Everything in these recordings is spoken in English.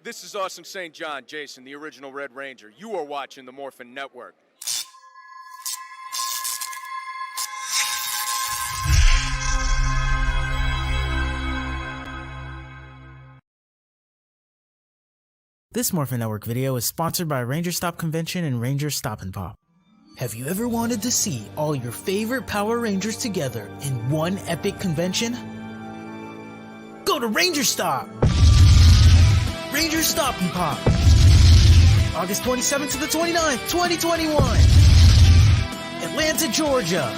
This is Austin St. John, Jason, the original Red Ranger. You are watching the Morphin Network. This Morphin Network video is sponsored by Ranger Stop Convention and Ranger Stop and Pop. Have you ever wanted to see all your favorite Power Rangers together in one epic convention? Go to Ranger Stop! Ranger Stop and Pop! August 27th to the 29th, 2021! Atlanta, Georgia!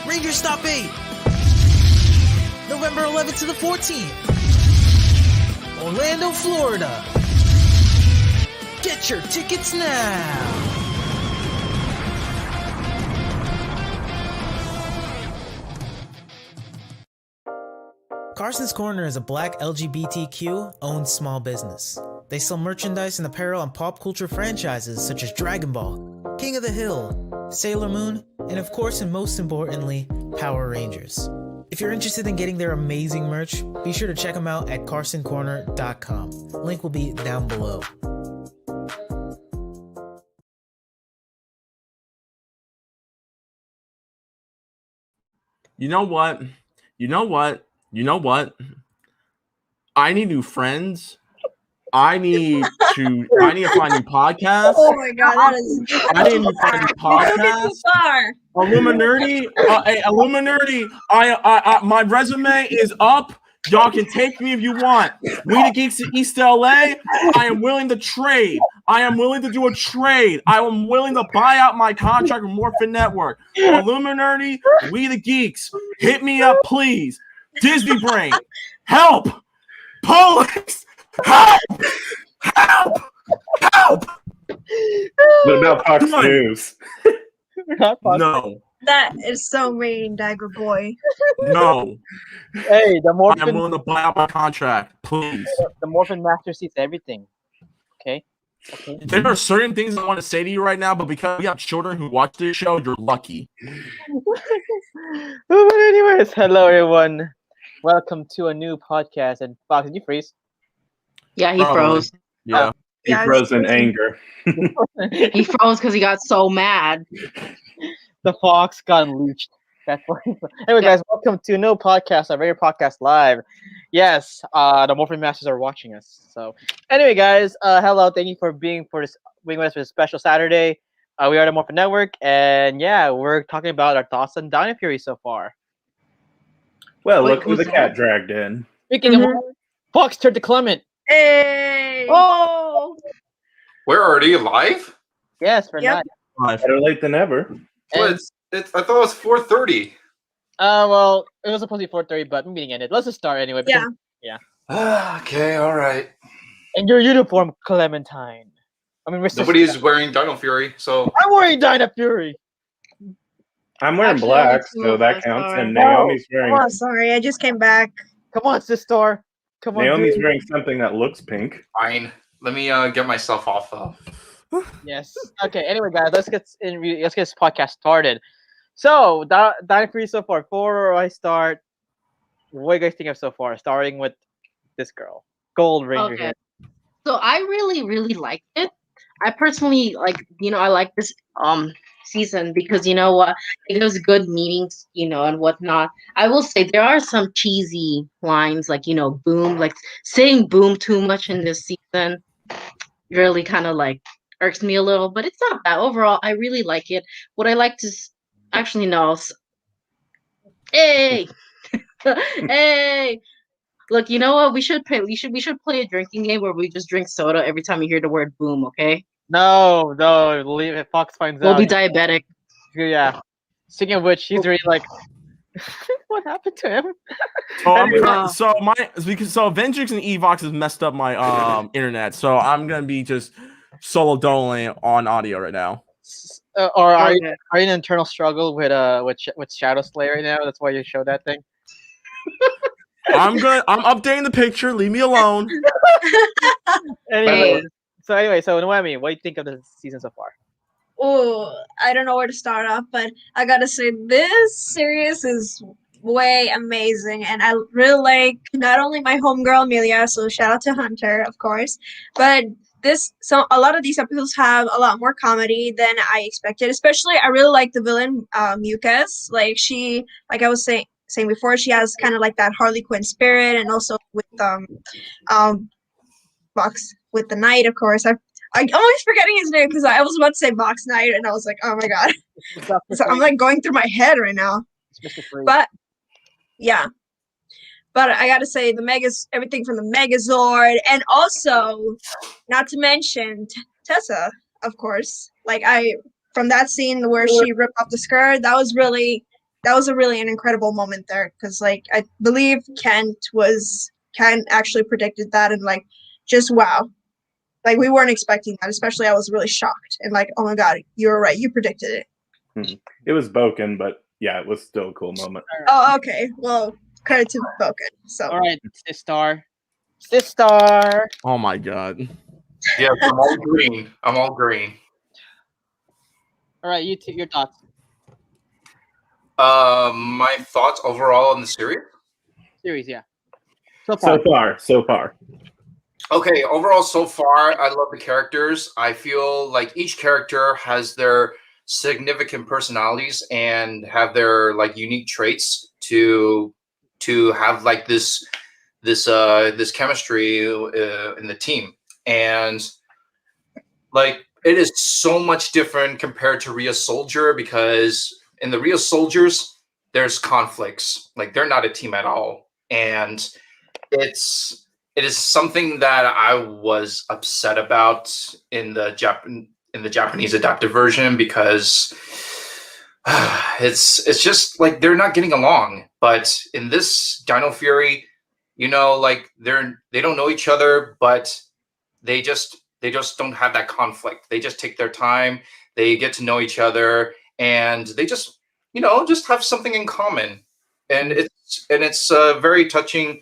Ranger Stop 8! November 11th to the 14th! Orlando, Florida! Get your tickets now! Carson's Corner is a black LGBTQ-owned small business. They sell merchandise and apparel on pop culture franchises such as Dragon Ball, King of the Hill, Sailor Moon, and of course and most importantly, Power Rangers. If you're interested in getting their amazing merch, be sure to check them out at carsoncorner.com. Link will be down below. You know what? I need new friends. I need to find new podcasts. Oh my god, that is. I need to find new podcasts. Illuminati. My resume is up. Y'all can take me if you want. We the Geeks in East LA. I am willing to trade. I am willing to do a trade. I am willing to buy out my contract with Morphin Network. Illuminati, we the Geeks. Hit me up, please. Disney Brain. Help. Police. Help! Help! Help! What about Fox News? No. That is so mean, Dagger Boy. No. Hey, the Morphin. I'm willing to buy out my contract, please. The Morphin Master sees everything. Okay. There are certain things I want to say to you right now, but because we have children who watch this show, you're lucky. But anyways, hello everyone. Welcome to a new podcast. And Fox, did you freeze? Yeah, he froze. Yeah. He froze in anger. He froze because he got so mad. The Fox got unleashed. That's why. Anyway, guys, welcome to a new podcast, a regular podcast live. Yes, the Morphin Masters are watching us. So, anyway, guys, hello. Thank you for being with us for this special Saturday. We are the Morphin Network, and yeah, we're talking about our thoughts on Dino Fury so far. Well, look who the cat dragged in. Speaking of Fox, turned to Clement. Hey! Oh! We're already live? Yes, for now. Better late than ever. Well, I thought it was 4:30. Well, it was supposed to be 4:30, but meeting ended. Let's just start anyway. Yeah. Okay, all right. And your uniform, Clementine. I mean, Nobody's wearing Dino Fury, so I'm wearing Dino Fury. I'm wearing Actually, black, two so of that us counts. are. And Naomi's wearing Oh, sorry, I just came back. Come on, sister. Come on. Naomi's dude. wearing something that looks pink. fine. Let me get myself off though. Yes. Okay. Anyway, guys, let's get this podcast started. So, Dino Fury so far. Before I start, what do you guys think of so far? Starting with this girl, Gold Ranger. Okay. Here. So I really liked it. I personally I like this season because you know what, it was good meetings, and whatnot. I will say there are some cheesy lines like boom, like saying boom too much in this season really kind of like irks me a little, but it's not bad overall. I really like it. What I like to actually know, hey, hey. Look, you know what? We should play a drinking game where we just drink soda every time you hear the word boom, okay? No, leave it. Fox finds We'll out. be diabetic. Yeah. Speaking of which, he's really like, what happened to him? So Ventrix and Evox has messed up my internet, so I'm gonna be just solo doling on audio right now. Or are you in an internal struggle with Shadow Slayer right now? That's why you showed that thing. I'm updating the picture. Leave me alone. Anyway, so Noemi, what do you think of the season so far? Oh, I don't know where to start off, but I gotta say this series is way amazing, and I really like not only my homegirl Amelia, so shout out to Hunter, of course, but a lot of these episodes have a lot more comedy than I expected. Especially, I really like the villain Mucus. Like I was saying before, she has kind of like that Harley Quinn spirit, and also with um Box with the Knight, of course. I always forgetting his name because I was about to say Box Knight, and I was like, oh my god. So I'm like going through my head right now. But yeah. But I gotta say everything from the Megazord, and also not to mention Tessa, of course. From that scene where she ripped off the skirt, that was a really an incredible moment there, because like I believe Ken actually predicted that, and like just wow. Like we weren't expecting that, especially I was really shocked and like, oh my god, you were right, you predicted it. It was Boken, but yeah, it was still a cool moment. Oh, okay. Well, credit to Boken. So All right, Sistar. Sistar. Oh my god. Yeah, I'm all green. I'm all green. All right, your thoughts. My thoughts overall on the series. Series, yeah. So far. Okay, overall so far, I love the characters. I feel like each character has their significant personalities and have their like unique traits to have like this chemistry in the team. And like it is so much different compared to Ria Soldier, because in the Ria Soldiers there's conflicts. Like they're not a team at all. And it is something that I was upset about in the Japanese adapted version, because it's just like they're not getting along. But in this Dino Fury, like they don't know each other, but they just don't have that conflict. They just take their time, they get to know each other, and they just just have something in common. And it's a very touching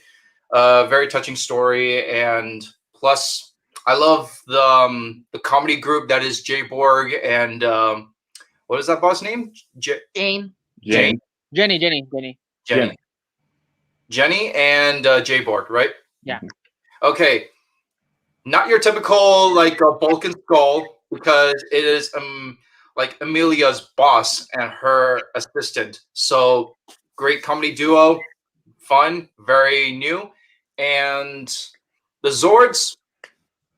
story. And plus I love the comedy group that is Jay Borg and what is that boss name? Jane. Jane. Jenny. And Jay Borg, right? Yeah. Okay. Not your typical like Balkan Skull, because it is like Amelia's boss and her assistant. So great comedy duo, fun, very new. And the Zords,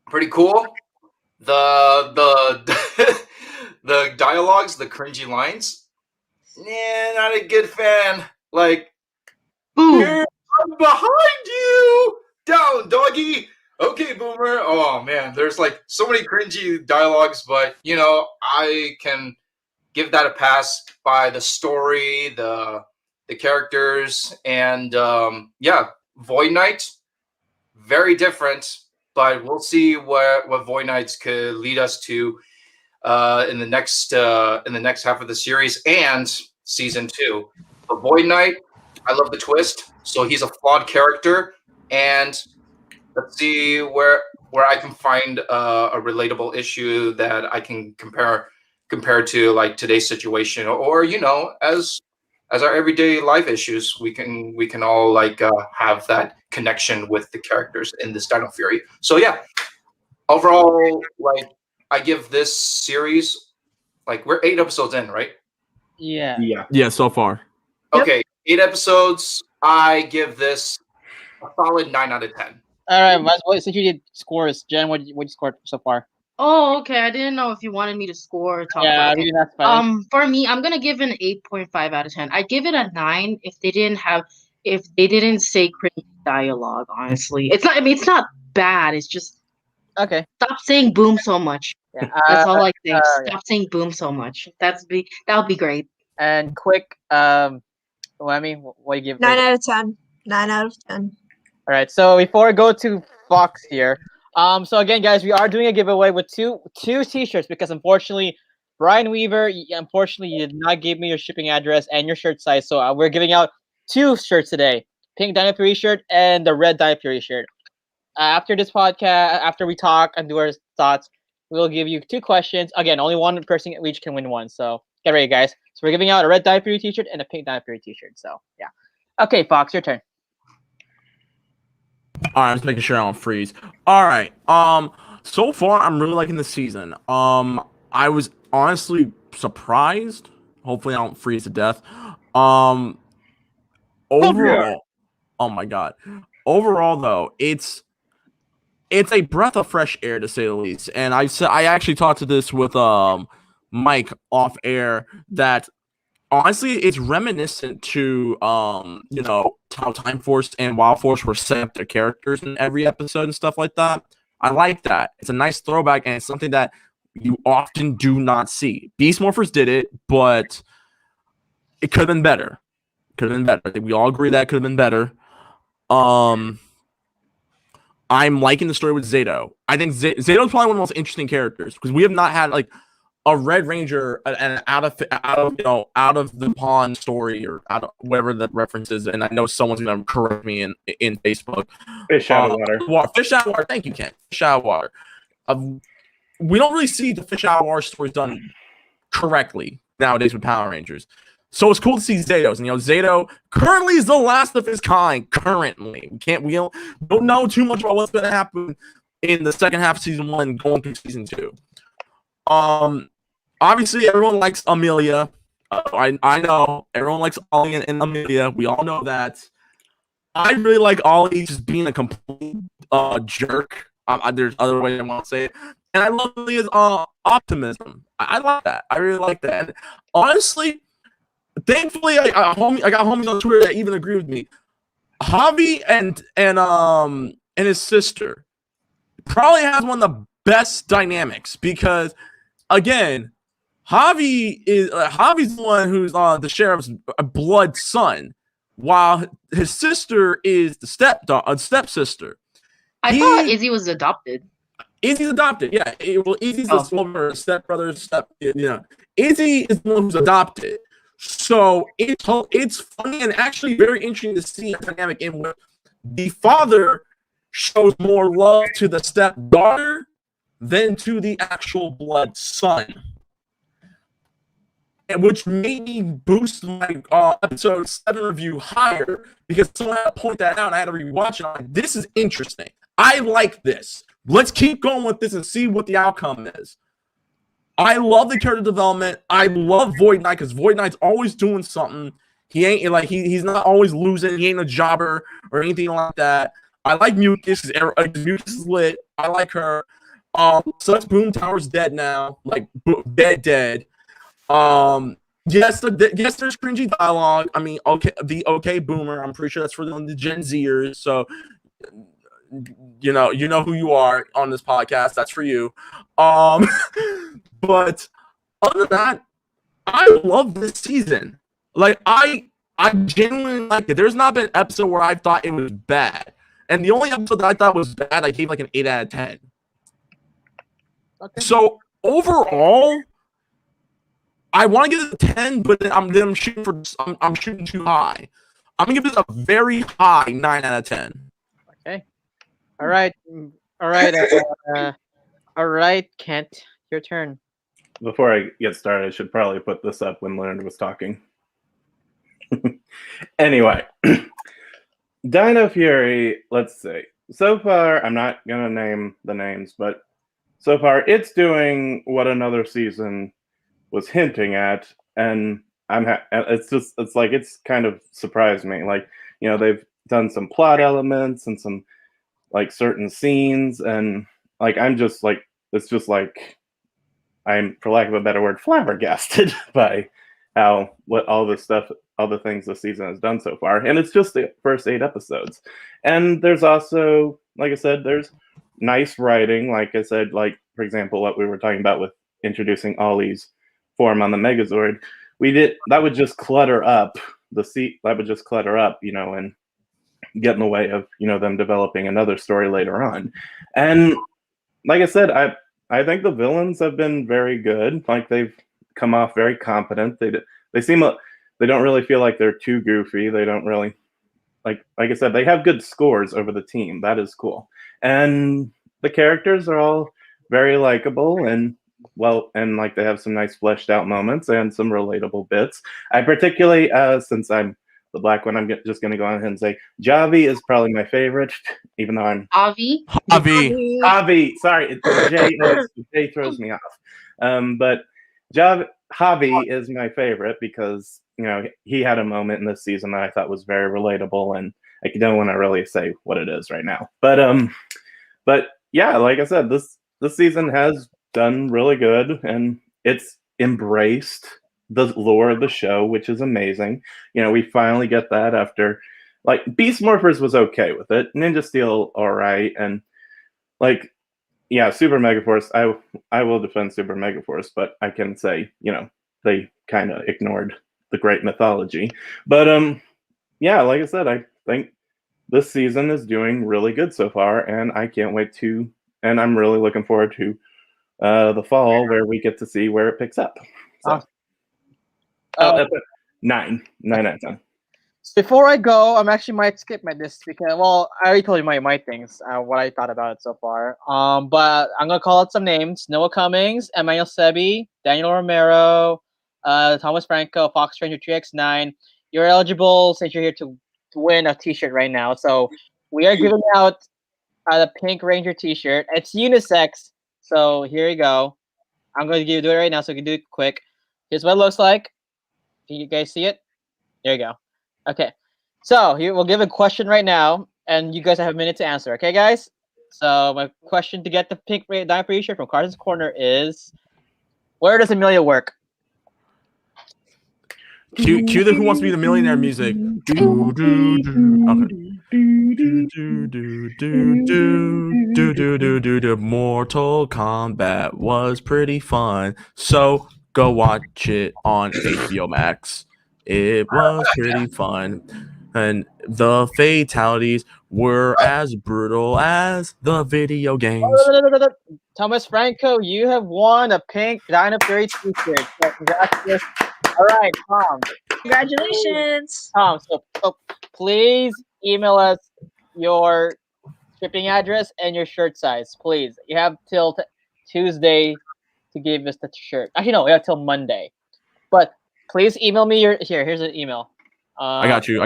pretty cool. The the dialogues, the cringy lines, not a good fan. Like, Boom. here, I'm behind you, down, doggy. Okay, boomer. Oh man, there's like so many cringy dialogues, but I can give that a pass by the story, the characters, and yeah, Void Knight, very different, but we'll see what Void Knights could lead us to in the next half of the series and season 2. But Void Knight, I love the twist. So he's a flawed character, and let's see where I can find a relatable issue that I can compare to like today's situation, or as our everyday life issues, we can all like have that connection with the characters in this Dino Fury. So yeah, overall, like I give this series, like we're 8 episodes in, right? Yeah. Yeah, so far. Okay, 8 episodes. I give this a solid 9 out of 10. All right, since you did scores, Jen, what you scored so far? Oh, okay. I didn't know if you wanted me to score or talk Yeah, about it. really, that's fine. For me, I'm gonna give it an 8.5 out of 10. I'd give it a 9 if they didn't say cringe dialogue. Honestly, it's not. I mean, it's not bad. It's just Okay. stop saying boom so much. Yeah. That's all I think. yeah. Stop saying boom so much. That would be great. And quick, Lemmy, what do you give? 9 out of 10. 9 out of 10. All right. So before I go to Fox here, so again, guys, we are doing a giveaway with two T-shirts, because unfortunately, Brian Weaver, unfortunately, you did not give me your shipping address and your shirt size, so we're giving out 2 shirts today: pink Dino Fury shirt and the red Dino Fury shirt. After this podcast, after we talk and do our thoughts, we'll give you 2 questions. Again, only one person each can win one. So get ready, guys. So we're giving out a red Dive Fury t-shirt and a pink Dive Fury t-shirt. So yeah. Okay, Fox, your turn. All right, I'm just making sure I don't freeze. All right. So far I'm really liking the season. I was honestly surprised. Hopefully I don't freeze to death. Overall, oh my god. Overall though, it's a breath of fresh air to say the least. And I actually talked to this with Mike off air that honestly it's reminiscent to how Time Force and Wild Force were set up their characters in every episode and stuff like that. I like that. It's a nice throwback and it's something that you often do not see. Beast Morphers did it, but it could have been better. I think we all agree that could have been better. I'm liking the story with Zato. I think Zato's probably one of the most interesting characters because we have not had like a Red Ranger and out of the pond story or out of whatever the reference is. And I know someone's gonna correct me in Facebook. Fish out of water. Fish out of water. Thank you, Ken. Fish out of water. We don't really see the fish out of water stories done correctly nowadays with Power Rangers. So it's cool to see Zato's. And Zato currently is the last of his kind. Currently, we don't know too much about what's going to happen in the second half of season 1 going through season 2. Obviously everyone likes Amelia. I know everyone likes Ollie and Amelia. We all know that. I really like Ollie just being a complete jerk. There's other ways I want to say it. And I love Amelia's optimism. I like that. I really like that. And honestly, thankfully, I got homies on Twitter that even agree with me. Javi and his sister probably has one of the best dynamics because, again, Javi's the one who's the sheriff's blood son, while his sister is the stepsister. I thought Izzy was adopted. Izzy's adopted, yeah. Izzy's the older stepbrother. Izzy is the one who's adopted. So it's funny and actually very interesting to see a dynamic in which the father shows more love to the stepdaughter than to the actual blood son. And which made me boost my episode 7 review higher because someone had to point that out and I had to rewatch it. I'm like, this is interesting. I like this. Let's keep going with this and see what the outcome is. I love the character development. I love Void Knight because Void Knight's always doing something. He ain't like he's not always losing. He ain't a jobber or anything like that. I like Mucus because Mucus is lit. I like her. Such Boom Tower's dead now. Like dead. Yes, there's cringy dialogue. I mean, okay Boomer. I'm pretty sure that's for the Gen Zers. So you know who you are on this podcast. That's for you. But other than that, I love this season. Like I genuinely like it. There's not been an episode where I thought it was bad. And the only episode that I thought was bad, I gave like an 8 out of 10. Okay. So overall, I want to give it a 10, but then I'm shooting too high. I'm gonna give this a very high 9 out of 10. Okay. All right. All right, Kent, your turn. Before I get started, I should probably put this up when Leonard was talking. Anyway, Dino Fury, let's see. So far, I'm not going to name the names, but so far it's doing what another season was hinting at, and it's kind of surprised me. Like, they've done some plot elements and some like certain scenes, and like I'm just like I'm, for lack of a better word, flabbergasted by all the things this season has done so far. And it's just the first 8 episodes. And there's also, like I said, there's nice writing. Like I said, like, for example, what we were talking about with introducing Ollie's form on the Megazord, that would just clutter up and get in the way of, them developing another story later on. And like I said, I think the villains have been very good. Like, they've come off very competent. They don't really feel like they're too goofy. They don't really like I said, they have good scores over the team. That is cool. And the characters are all very likable and like they have some nice fleshed out moments and some relatable bits. I particularly, since I'm the black one, I'm just going to go on ahead and say Javi is probably my favorite, even though I'm Avi. Avi. Javi. Sorry, Jay throws me off. But Javi is my favorite because he had a moment in this season that I thought was very relatable, and I don't want to really say what it is right now. But yeah, like I said, this season has done really good, and it's embraced the lore of the show, which is amazing. We finally get that after, like, Beast Morphers was okay with it, Ninja Steel all right, and like, yeah, Super Megaforce, I will defend Super Megaforce, but I can say, they kind of ignored the great mythology. But yeah, like I said, I think this season is doing really good so far, and I can't wait to, and I'm really looking forward to the fall where we get to see where it picks up. So, that's a 9 out of 10. Before I go, I'm actually might skip this because, well, I already told you my things, what I thought about it so far. But I'm gonna call out some names: Noah Cummings, Emmanuel Sebi, Daniel Romero, Thomas Franco, Fox Ranger 3x9. You're eligible since you're here to win a T-shirt right now. So we are giving out the Pink Ranger T-shirt. It's unisex, so here you go. I'm going to do it right now, so we can do it quick. Here's what it looks like. Can you guys see it? There you go. Okay, so here we'll give a question right now, and you guys have a minute to answer. Okay, guys. So my question to get the Pink Diamond T-shirt from Carson's Corner is, where does Amelia work? Cue the Who Wants to Be the Millionaire music. Okay. Mortal Kombat was pretty fun, so go watch it on HBO Max. It was pretty fun, and the fatalities were as brutal as the video games. Thomas Franco, you have won a Pink Dino Fury T-shirt. So congratulations. All right, Tom. Congratulations. Tom, so please email us your shipping address and your shirt size, please. You have till Tuesday to give us the shirt. Actually, no, we have till Monday. But please email me here's an email. I got you.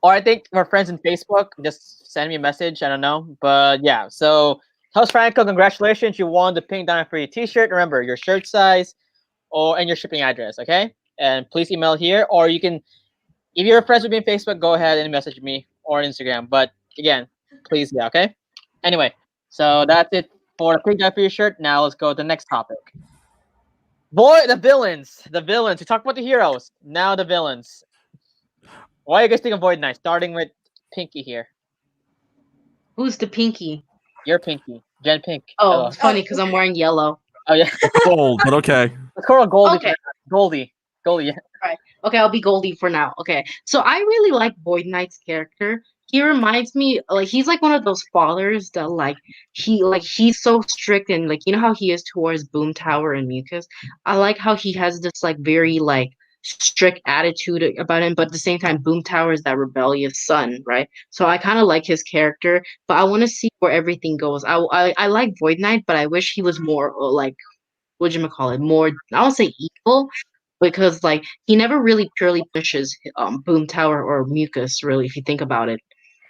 Or I think our friends in Facebook, just send me a message. I don't know. But yeah, so Thomas Franco, congratulations. You won the Pink Diamond Free T-shirt. Remember, your shirt size and your shipping address, okay? And please email here. Or you can, if you're friends with me on Facebook, go ahead and message me or Instagram. But again, please, yeah, okay? Anyway, so that's it for the Pink Diamond Free shirt. Now let's go to the next topic. The villains. We talked about the heroes. Now the villains. Why are you guys think of Void Knight? Starting with Pinky here. Who's the Pinky? You're Pinky. Jen Pink. Oh, it's funny because I'm wearing yellow. Oh yeah. Gold, but okay. Let's call her Goldie. Okay. Goldie. Yeah. Right. Okay, I'll be Goldie for now. Okay. So I really like Void Knight's character. He reminds me, like, he's like one of those fathers that he's so strict, and like, you know how he is towards Boom Tower and Mucus. I like how he has this like very like strict attitude about him, but at the same time Boom Tower is that rebellious son, right? So I kind of like his character, but I want to see where everything goes. I like Void Knight, but I wish he was more like, whatchamacallit, more, I won't say evil, because like he never really purely pushes Boom Tower or Mucus, really, if you think about it.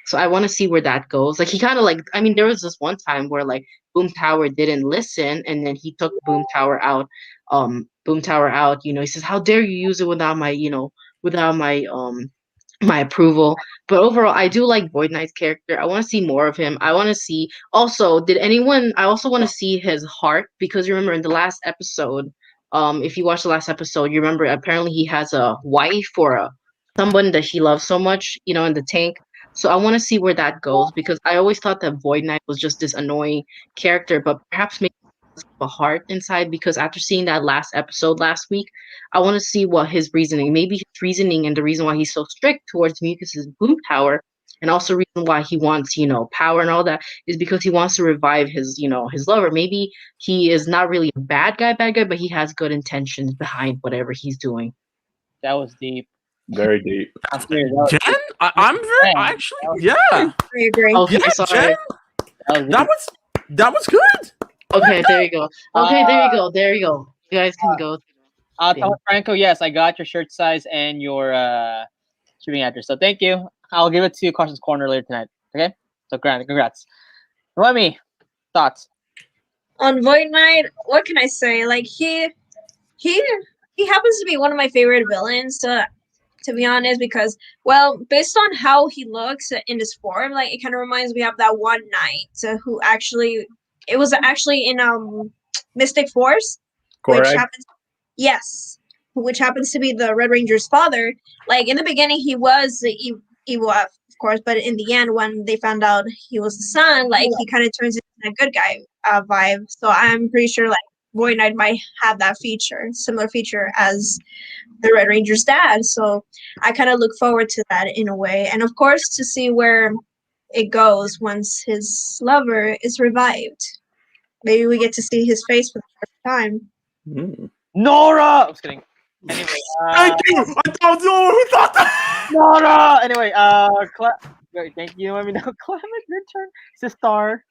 So I want to see where that goes. Like, he kind of like, I mean, there was this one time where like Boom Tower didn't listen, and then he took Boom Tower out. He says, "How dare you use it without my, without my approval." But overall, I do like Void Knight's character. I want to see more of him. I want to see also. I also want to see his heart, because you remember in the last episode, if you watch the last episode, you remember apparently he has a wife or someone that he loves so much, in the tank. So I want to see where that goes, because I always thought that Void Knight was just this annoying character, but perhaps maybe a heart inside, because after seeing that last episode last week, I want to see what his reasoning, maybe his reasoning and the reason why he's so strict towards Mucus's Boom Tower, and also reason why he wants, power and all that, is because he wants to revive his lover. Maybe he is not really a bad guy, but he has good intentions behind whatever he's doing. That was deep. Very deep. Jen? I'm very actually, yeah. I agree. Okay, Yeah, sorry. Jen? That was That was good. Okay, there you go. Okay, there you go. There you go. You guys can go. Thomas Franco, yes, I got your shirt size and your shipping address. So thank you. I'll give it to Carson's Corner later tonight. Okay? So congrats. Remy, thoughts? On Void Knight, what can I say? Like he happens to be one of my favorite villains to be honest, because well, based on how he looks in this form, like it kind of reminds me of that one knight who actually it was actually in Mystic Force, which Korag? happens yes, which happens to be the Red Ranger's father. Like in the beginning, he was evil, of course, but in the end, when they found out he was the son, like he kind of turns into a good guy vibe. So I'm pretty sure like Void Knight might have that similar feature as the Red Ranger's dad. So I kind of look forward to that in a way, and of course to see where it goes once his lover is revived. Maybe we get to see his face for the first time. Mm. Nora! I'm just kidding. Anyway, Thank you. I thought who thought that. Nora! Anyway, wait, thank you. Let me know. Clement, your turn. Sister.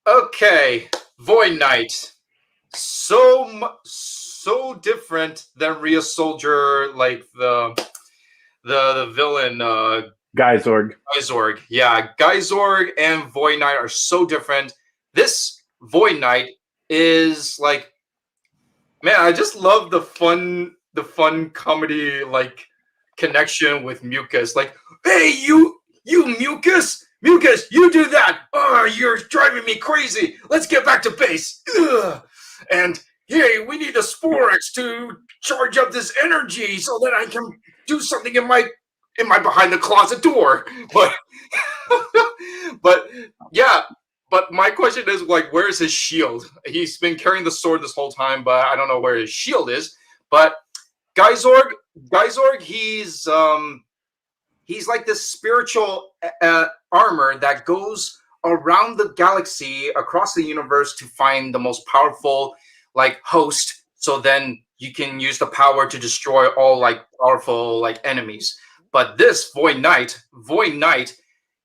Okay, Void Knight. So different than Real Soldier, like the villain Geysorg. Geysorg. Yeah, Geysorg and Void Knight are so different. This Void Knight is like, man, I just love the fun comedy like connection with Mucus. Like, hey, you Mucus, you do that. Oh, you're driving me crazy. Let's get back to base. Ugh. And hey, we need a Sporex to charge up this energy so that I can do something in my behind the closet door. But yeah. But my question is, like, where's his shield? He's been carrying the sword this whole time, but I don't know where his shield is. But Geysorg, he's like this spiritual armor that goes around the galaxy, across the universe, to find the most powerful, like, host. So then you can use the power to destroy all, like, powerful, like, enemies. But this Void Knight,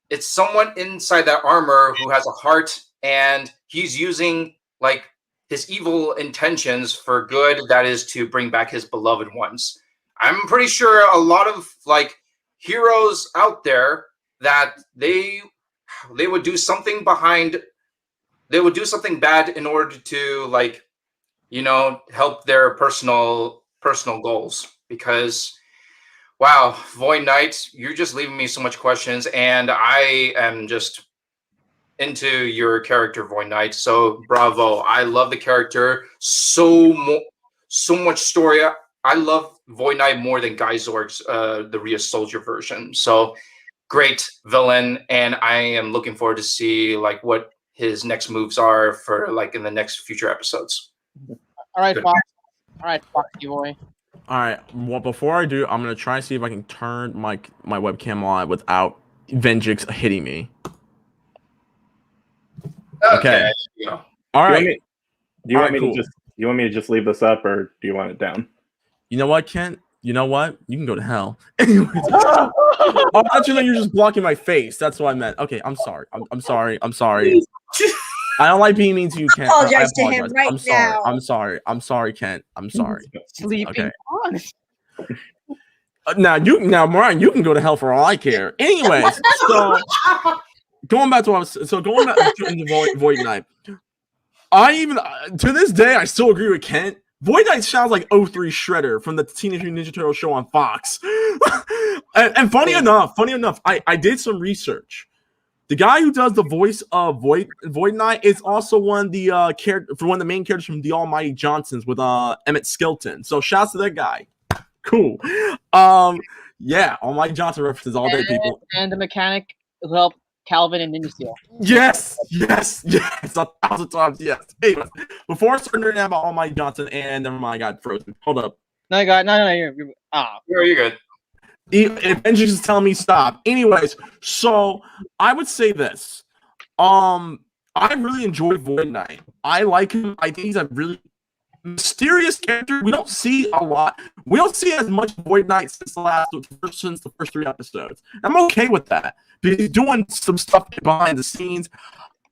it's someone inside that armor who has a heart, and he's using like his evil intentions for good. That is to bring back his beloved ones. I'm pretty sure a lot of like heroes out there that they would do something bad in order to, like, you know, help their personal goals. Because wow, Void Knight, you're just leaving me so much questions, and I am just into your character, Void Knight. So bravo! I love the character so much story. I love Void Knight more than Geysorg's the Rhea Soldier version. So great villain, and I am looking forward to see like what his next moves are for like in the next future episodes. All right, Fox. All right, Foxy boy. All right. Well, before I do, I'm gonna try and see if I can turn my webcam on without Venjix hitting me. Okay. Yeah. All right. Do you want me to just leave this up, or do you want it down? You know what, Kent? You know what? You can go to hell. Anyways, actually, you're just blocking my face. That's what I meant. Okay, I'm sorry. I'm sorry. I don't like being mean to you, Kent. Apologize to him right now. I'm sorry, Kent. I'm sorry. Sleeping Okay. on. Now, Mariah, you can go to hell for all I care. Anyways, so going back to what going back to Void Knight. I even to this day I still agree with Kent. Void Knight sounds like 03 Shredder from the Teenage Mutant Ninja Turtle show on Fox. and funny enough, I did some research. The guy who does the voice of Void Knight is also one of the one of the main characters from The Almighty Johnsons with Emmett Skeleton. So shouts to that guy. Cool. Yeah, Almighty Johnson references all day, people. And the mechanic who helped Calvin and Ninja Steel. Yes, 1,000 times, yes. Anyways, before I start nerding out about Almighty Johnson, and never mind, I got frozen. Hold up. No, you're You're good. If Benji is telling me stop. Anyways, so I would say this. I really enjoy Void Knight. I like him. I think he's a really mysterious character. We don't see a lot. We don't see as much Void Knight since the first 3 episodes. I'm okay with that because he's doing some stuff behind the scenes.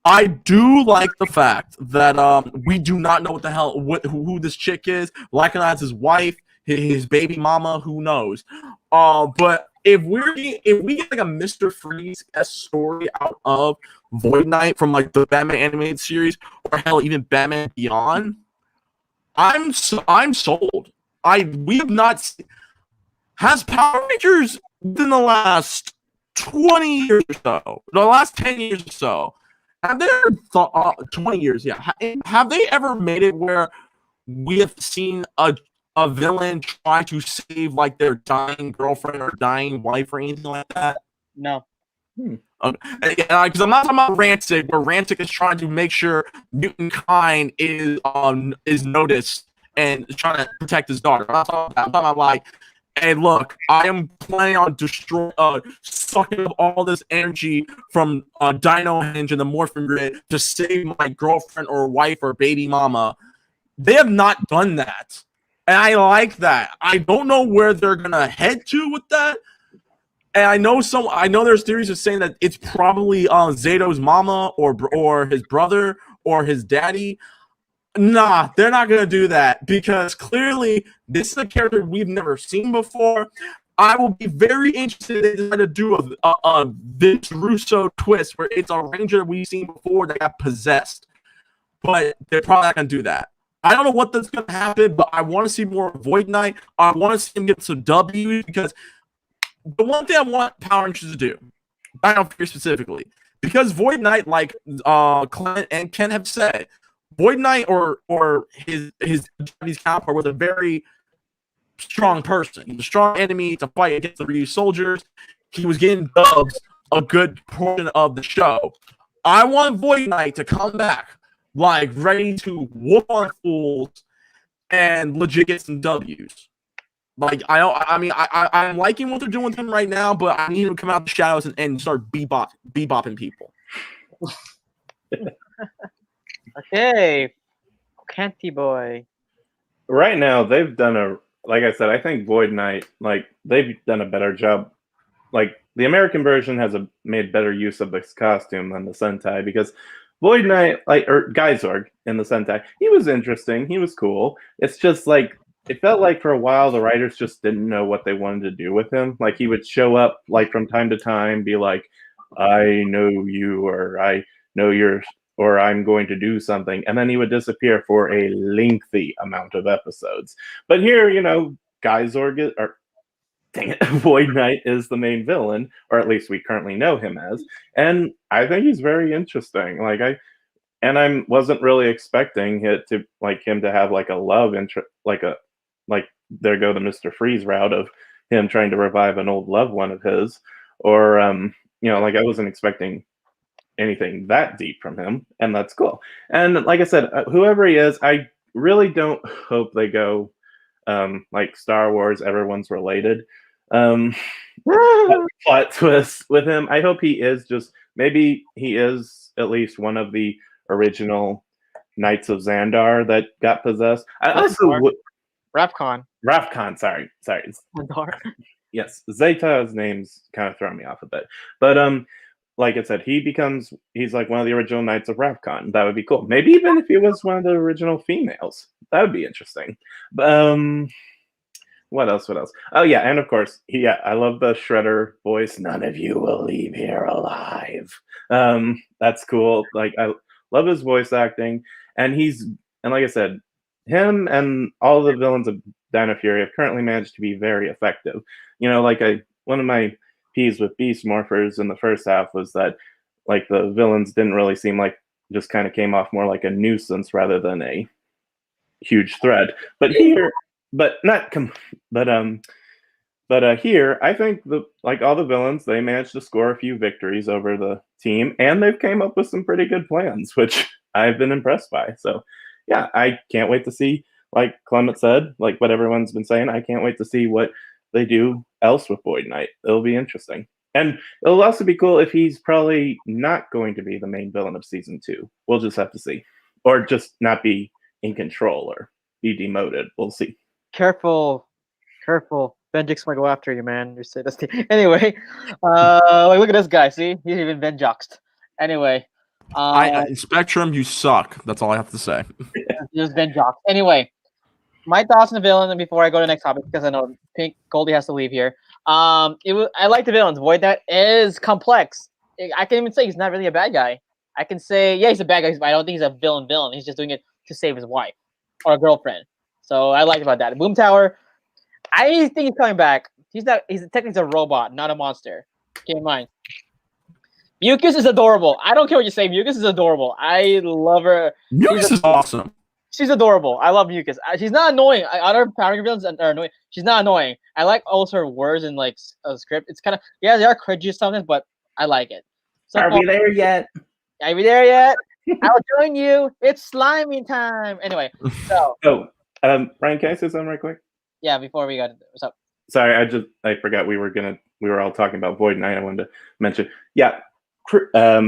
I do like the fact that we do not know what the hell who this chick is. Lycanon's his wife, his baby mama, who knows? But if we get like a Mr. Freeze story out of Void Knight from like the Batman animated series, or hell, even Batman Beyond, I'm sold. We have not has Power Rangers in the last 20 years or so, the last 10 years or so. Have they ever thought 20 years? Yeah. Have they ever made it where we have seen a villain try to save like their dying girlfriend or dying wife or anything like that? No. Because I'm not talking about Rancic, where Rancic is trying to make sure Mutant Kind is noticed and trying to protect his daughter. I'm talking about like, hey, look, I am planning on sucking up all this energy from Dino Hinge and the Morphin Grid to save my girlfriend or wife or baby mama. They have not done that. And I like that. I don't know where they're going to head to with that. And I know there's theories of saying that it's probably Zato's mama or his brother or his daddy. Nah, they're not going to do that because clearly this is a character we've never seen before. I will be very interested if they decide to do a Vince Russo twist where it's a Ranger that we've seen before that got possessed. But they're probably not going to do that. I don't know what that's going to happen, but I want to see more Void Knight. I want to see him get some W's because the one thing I want Power Rangers to do, Dino Fury specifically, because Void Knight, like Clint and Ken have said, Void Knight or his Japanese counterpart was a very strong person. He was a strong enemy to fight against the Ryu soldiers. He was getting dubs a good portion of the show. I want Void Knight to come back, like ready to whoop on fools and legit get some W's. Like I'm liking what they're doing with him right now, but I need him to come out the shadows and start bebopping people. Okay, Canty boy. Right now, they've done like I said, I think Void Knight, like they've done a better job. Like the American version has made better use of this costume than the Sentai because Void Knight, or Geizorg in the Sentai, he was interesting. He was cool. It's just like it felt like for a while the writers just didn't know what they wanted to do with him. Like he would show up like from time to time, be like, "I know you," or "I know you're," or "I'm going to do something," and then he would disappear for a lengthy amount of episodes. But here, Geizorg dang it, Void Knight is the main villain, or at least we currently know him as, and I think he's very interesting. I wasn't really expecting him to have like a love interest, like there go the Mr. Freeze route of him trying to revive an old loved one of his, or I wasn't expecting anything that deep from him, and that's cool. And like I said, whoever he is, I really don't hope they go like Star Wars, everyone's related. Plot twist with him. I hope maybe he is at least one of the original Knights of Xandar that got possessed. I also Ravcon, sorry. Yes, Zeta's name's kind of throwing me off a bit. But like I said, he's like one of the original Knights of Ravcon. That would be cool. Maybe even if he was one of the original females. That would be interesting. What else? Oh yeah, and of course, I love the Shredder voice. None of you will leave here alive. That's cool. Like I love his voice acting, and like I said, him and all the villains of Dino Fury have currently managed to be very effective. One of my peeves with Beast Morphers in the first half was that like the villains didn't really seem like, just kind of came off more like a nuisance rather than a huge threat. But here, here, I think all the villains, they managed to score a few victories over the team, and they've came up with some pretty good plans, which I've been impressed by. So yeah, I can't wait to see, like Clement said, like what everyone's been saying, I can't wait to see what they do else with Void Knight. It'll be interesting. And it'll also be cool if he's probably not going to be the main villain of season 2. We'll just have to see. Or just not be in control or be demoted. We'll see. Careful. Benjix might go after you, man. You say this. Anyway, look at this guy. See, he's even Benjoxed. Anyway, Spectrum, you suck. That's all I have to say. Just been jocks. Anyway, my thoughts on the villain before I go to the next topic, because I know Pink Goldie has to leave here. I like the villains. Void Knight is complex. I can even say he's not really a bad guy. I can say, yeah, he's a bad guy, but I don't think he's a villain. He's just doing it to save his wife or girlfriend. So I like about that. Boom Tower, I think he's coming back. He's technically a robot, not a monster. Keep in mind. Mucus is adorable. I don't care what you say. Mucus is adorable. I love her. Mucus is awesome. She's adorable. I love Mucus. She's not annoying. Other Power Ranger villains are annoying. She's not annoying. I like also her words and like script. It's kind of they are cringy sometimes, but I like it. So, Are we there yet? Are we there yet? I'll join you. It's slimy time. Anyway, so Ryan, can I say something right quick? yeah. Before we got what's up? Sorry, I forgot we were all talking about Void Knight. I wanted to mention,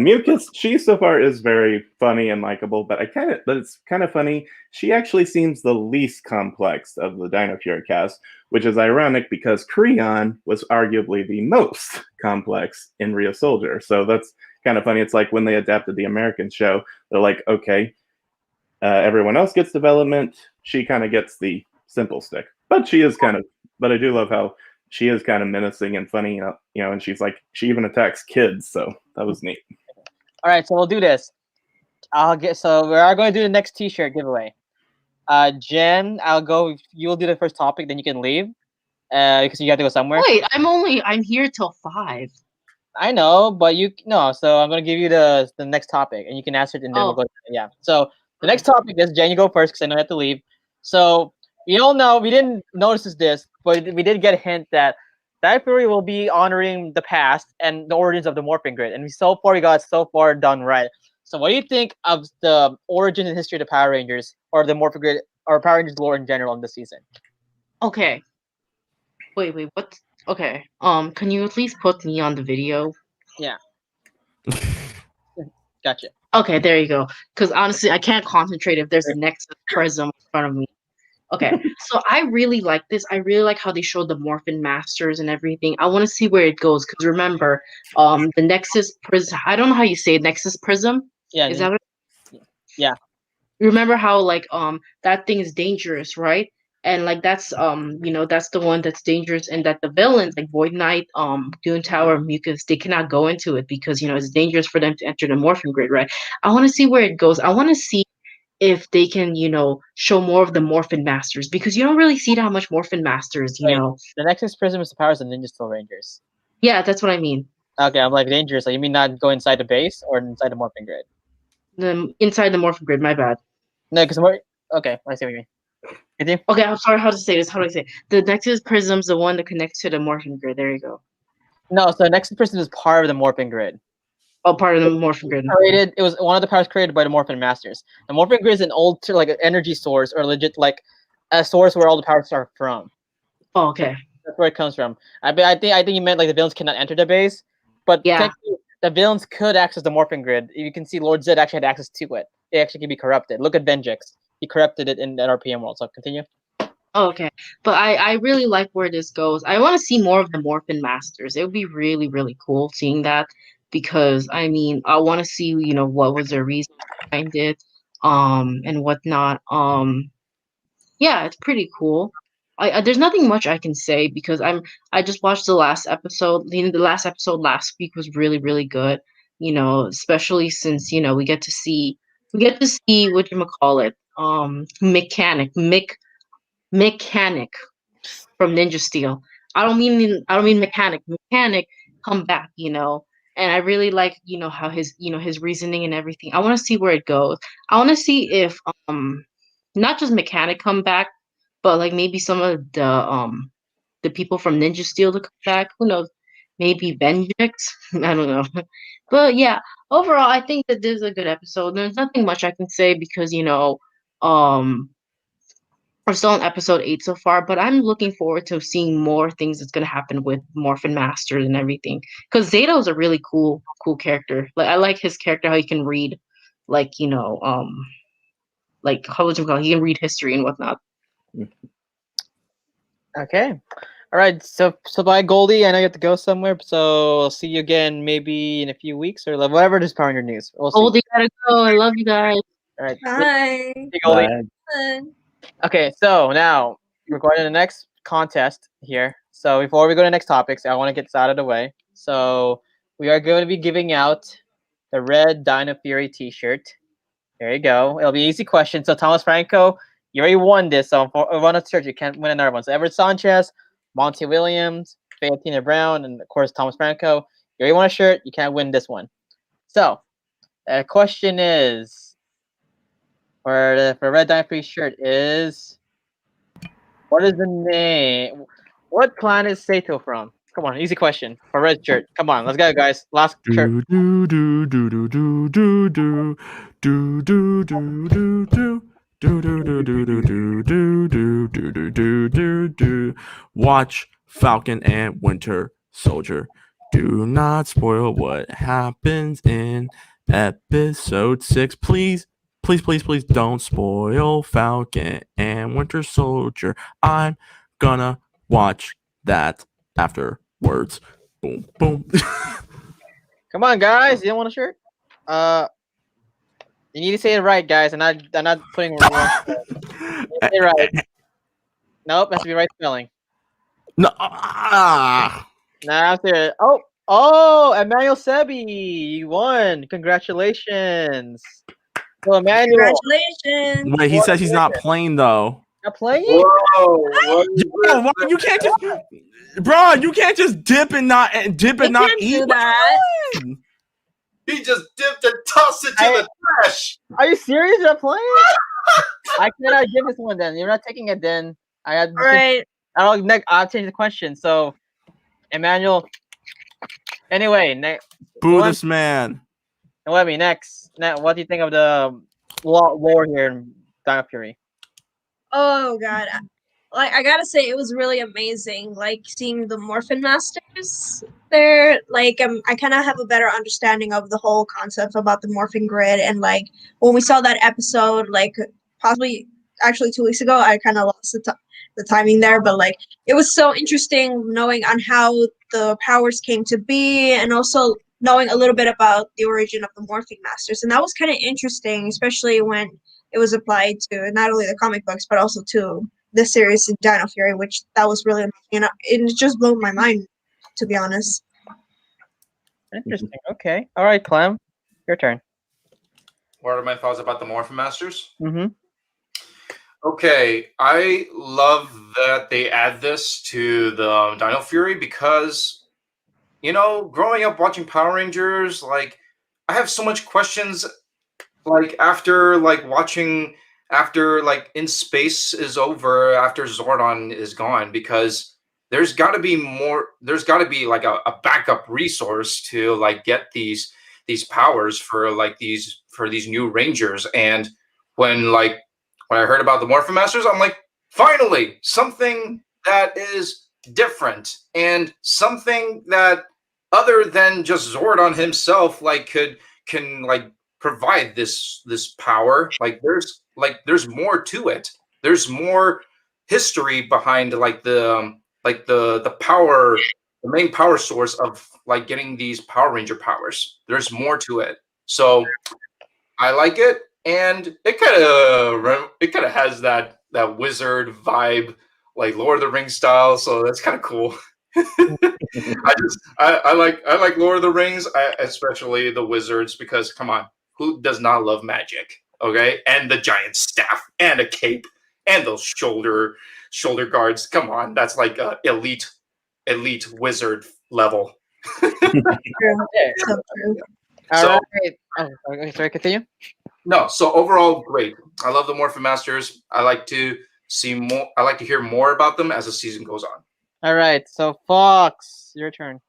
Mucus. She so far is very funny and likable, but it's kind of funny. She actually seems the least complex of the Dino Fury cast, which is ironic because Creon was arguably the most complex in Real Soldier. So that's kind of funny. It's like when they adapted the American show, they're like, okay, everyone else gets development. She kind of gets the simple stick, but But I do love how she is kind of menacing and funny, and she even attacks kids, so that was neat. All right, so we'll do this. We are going to do the next T-shirt giveaway. Jen, I'll go. You'll do the first topic, then you can leave, because you got to go somewhere. Wait, I'm here till 5. I know, but so I'm gonna give you the next topic, and you can answer it, and then we'll go. Yeah. So the next topic is Jen. You go first, because I know I have to leave. So we all know we didn't notice this, but we did get a hint that Fury will be honoring the past and the origins of the Morphin Grid, and we got so far done right. So what do you think of the origin and history of the Power Rangers, or the Morphin Grid, or Power Rangers lore in general in this season? Okay. Wait, what? Okay. Can you at least put me on the video? Yeah. Gotcha. Okay, there you go. Because honestly, I can't concentrate if there's a Nexus Prism in front of me. Okay, so I really like this. I really like how they showed the Morphin Masters and everything. I want to see where it goes, because remember, the Nexus Prism. I don't know how you say it, Nexus Prism. Yeah. Is that what? Yeah. Remember how that thing is dangerous, right? And that's that's the one that's dangerous, and that the villains like Void Knight, Dune Tower, Mucus, they cannot go into it because it's dangerous for them to enter the Morphin Grid, right? I want to see where it goes. I want to see if they can, show more of the Morphin Masters, because you don't really see that much Morphin Masters, The Nexus Prism is the powers of Ninja Steel Rangers. Yeah, that's what I mean. Okay, I'm like dangerous. Like, you mean not go inside the base or inside the Morphin Grid? Inside the Morphin Grid, my bad. No, because okay, I see what you mean. Continue. Okay, I'm sorry how to say this. How do I say it? The Nexus Prism's the one that connects to the Morphin Grid. There you go. No, so Nexus Prism is part of the Morphin Grid. Oh, part of the Morphin Grid. It was one of the powers created by the Morphin Masters. The Morphin Grid is an old an energy source, or legit a source where all the powers are from. Oh, okay. That's where it comes from. I think you meant the villains cannot enter the base, but technically the villains could access the Morphin Grid. You can see Lord Zed actually had access to it. It actually can be corrupted. Look at Vengex. He corrupted it in the RPM world. So continue. Oh, okay, but I really like where this goes. I want to see more of the Morphin Masters. It would be really, really cool seeing that, because I want to see what was their reason behind it, and whatnot. Yeah, it's pretty cool. There's nothing much I can say, because I just watched the last episode. The last episode last week was really, really good. Especially since we get to see what mechanic from Ninja Steel. I don't mean mechanic come back, and I really like how his reasoning and everything. I want to see where it goes. I want to see if not just mechanic come back, but maybe some of the people from Ninja Steel to come back. Who knows? Maybe Vengex. I don't know. But yeah, overall I think that this is a good episode. There's nothing much I can say, because we're still on episode 8 so far, but I'm looking forward to seeing more things that's gonna happen with Morphin Masters and everything. Because Zeto's a really cool character. I like his character, how he can read, how would you call it? He can read history and whatnot. Okay. All right, so bye, Goldie. I know you have to go somewhere, so I'll see you again maybe in a few weeks or whatever is Power Ranger news. We'll see. Oh, they gotta go. I love you guys. All right, Bye. see you, Goldie. Bye. Bye. Okay, so now we're going to the next contest here. So before we go to the next topics, I want to get this out of the way. So we are going to be giving out the red Dino Fury T-shirt. There you go. It'll be an easy question. So Thomas Franco, you already won this. So for one of search, you can't win another one. So Everett Sanchez, Monty Williams, Fayetina Brown, and of course Thomas Franco. You already won a shirt. You can't win this one. So the question is, for red Dino Fury shirt is, what is the name? What planet is Sato from? Come on, easy question for red shirt. Come on, let's go, guys. Last shirt. Do do do do do do do do do do do do. Do do do do do do do do do do do do. Watch Falcon and Winter Soldier. Do not spoil what happens in episode 6. Please, please, please, please don't spoil Falcon and Winter Soldier. I'm gonna watch that afterwards. Boom, boom. Come on, guys. You don't want a shirt? You need to say it right, guys. I'm not putting wrong. Say it right. Nope, it has to be right spelling. No. Nah, I'm serious. Oh, Emmanuel Sebi, you won. Congratulations. So Emmanuel, Congratulations. Wait, he says he's not playing though. not playing? Whoa! What is Yo, why- you can't just, bro. You can't just dip and not You eat. can't do that. He just dipped and tossed it to the trash. Are you serious? You're not playing? I cannot give this one then. You're not taking it then. I had. Right. I'll change the question. So, Emmanuel. Anyway, Boo this man. next. What do you think of the lore here in Dino Fury? Oh god. Like I gotta say, it was really amazing. Like seeing the Morphin Masters there. Like I kind of have a better understanding of the whole concept about the Morphin Grid, and like when we saw that episode, like possibly actually 2 weeks ago, I kind of lost the timing there, but like it was so interesting knowing on how the powers came to be, and also knowing a little bit about the origin of the Morphing Masters, and that was kind of interesting, especially when it was applied to not only the comic books but also to the series in Dino Fury, which that was really amazing. And it just blew my mind, to be honest. Interesting. Okay. All right, Clem, your turn. What are my thoughts about the Morphin Masters? Mm-hmm. Okay, I love that they add this to the Dino Fury because, you know, growing up watching Power Rangers, like, I have so much questions, like, after In Space is over, after Zordon is gone, because there's got to be like a backup resource to like get these powers for these new Rangers. And when I heard about the Morphin Masters, I'm like, finally, something that is different and something that other than just Zordon himself can provide this power. There's more to it. There's more history behind the power, the main power source of like getting these Power Ranger powers. There's more to it. So I like it, and it kind of has that wizard vibe, like Lord of the Rings style. So that's kind of cool. I like Lord of the Rings, especially the wizards, because come on, who does not love magic? Okay, and the giant staff and a cape and those shoulder guards. Come on, that's like elite wizard level. True. So true. All right. Oh, okay, sorry, continue. No, so overall, great. I love the Morphin Masters. I like to see more. I like to hear more about them as the season goes on. All right, so Fox, your turn.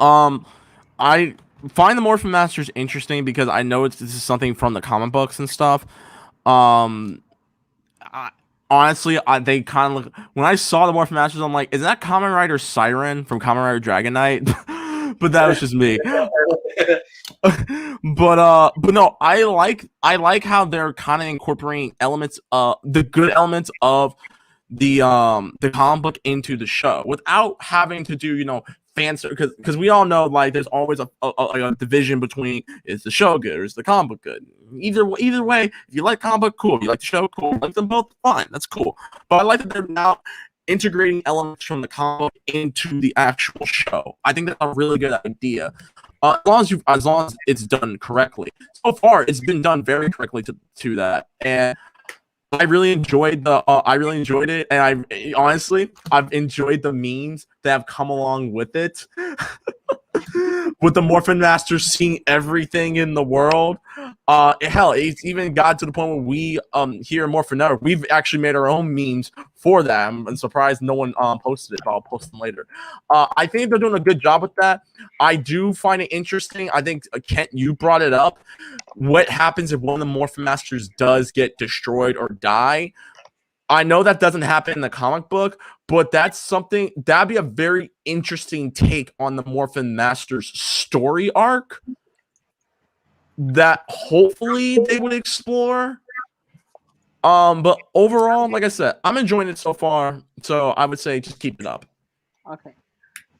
I find the Morphin Masters interesting because I know this is something from the comic books and stuff. Honestly, they kind of look. When I saw the Morphin Masters, I'm like, is that Kamen Rider Siren from Kamen Rider Dragon Knight? But that was just me. but no, I like how they're kind of incorporating elements, the good elements of the comic book into the show without having to do fancy, because we all know like there's always a division between is the show good or is the comic book good. Either way, if you like comic book, cool. You like the show, cool. You like them both, fine. That's cool. But I like that they're now integrating elements from the comic book into the actual show. I think that's a really good idea. As long as it's done correctly. So far, it's been done very correctly to that, and I really enjoyed it, and I've enjoyed the memes that have come along with it. With the Morphin Masters seeing everything in the world, hell, it's even got to the point where we here in Morphin Network, we've actually made our own memes for that. I'm surprised no one posted it, but I'll post them later. I think they're doing a good job with that. I do find it interesting. I think Kent, you brought it up. What happens if one of the Morphin Masters does get destroyed or die? I know that doesn't happen in the comic book, but that'd be a very interesting take on the Morphin Masters story arc that hopefully they would explore. But overall, like I said, I'm enjoying it so far. So I would say just keep it up. Okay.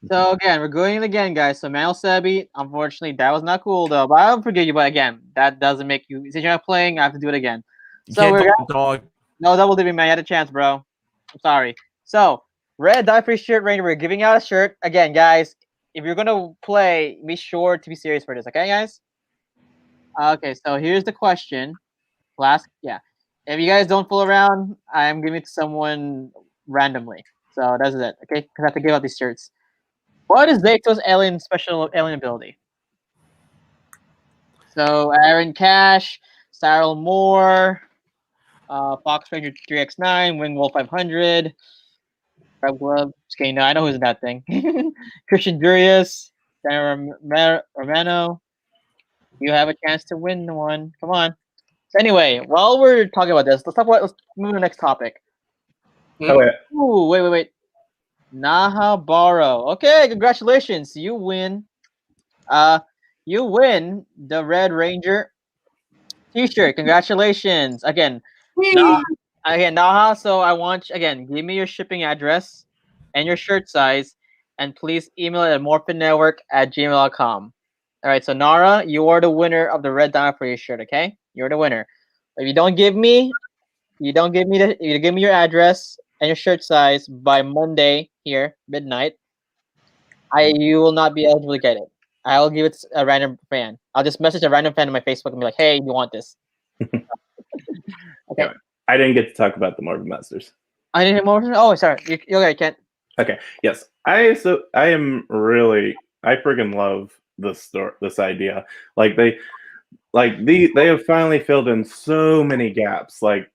So again, we're going again, guys. So Manuel Sebi, unfortunately, that was not cool though. But I'll forgive you. But again, that doesn't make you. Since you're not playing, I have to do it again. So we're dog. no double dipping, man. You had a chance, bro. I'm sorry. So Red Die Free Shirt Ranger, we're giving out a shirt again, guys. If you're gonna play, be sure to be serious for this, okay, guys? Okay. So here's the question. If you guys don't fool around, I'm giving it to someone randomly. So that's it, okay? Because I have to give out these shirts. What is Zayto's special alien ability? So Aaron Cash, Cyril Moore, Fox Ranger 3x9, Wingwolf 500, Red Glove. Okay, no, I know who's in that thing. Christian Durius, Dan Romano. You have a chance to win one. Come on. So anyway, while we're talking about this, let's move to the next topic. Oh, wait. Ooh, wait. Nahabaro. Okay, congratulations. You win. You win the Red Ranger T-shirt. Congratulations. Again, Naha. So I want again, give me your shipping address and your shirt size, and please email it at morphingNetwork@gmail.com. All right. So Nara, you are the winner of the Red Diamond for your shirt. Okay, you're the winner. If you don't give me you give me your address and your shirt size by Monday here midnight, you will not be eligible to get it. I will give it to a random fan. I'll just message a random fan on my Facebook and be like, "Hey, you want this?" Okay. I didn't get to talk about the Morphin Masters. I didn't more. Oh, sorry. You okay, Kent? Okay. Yes. I friggin' love this idea. They have finally filled in so many gaps. Like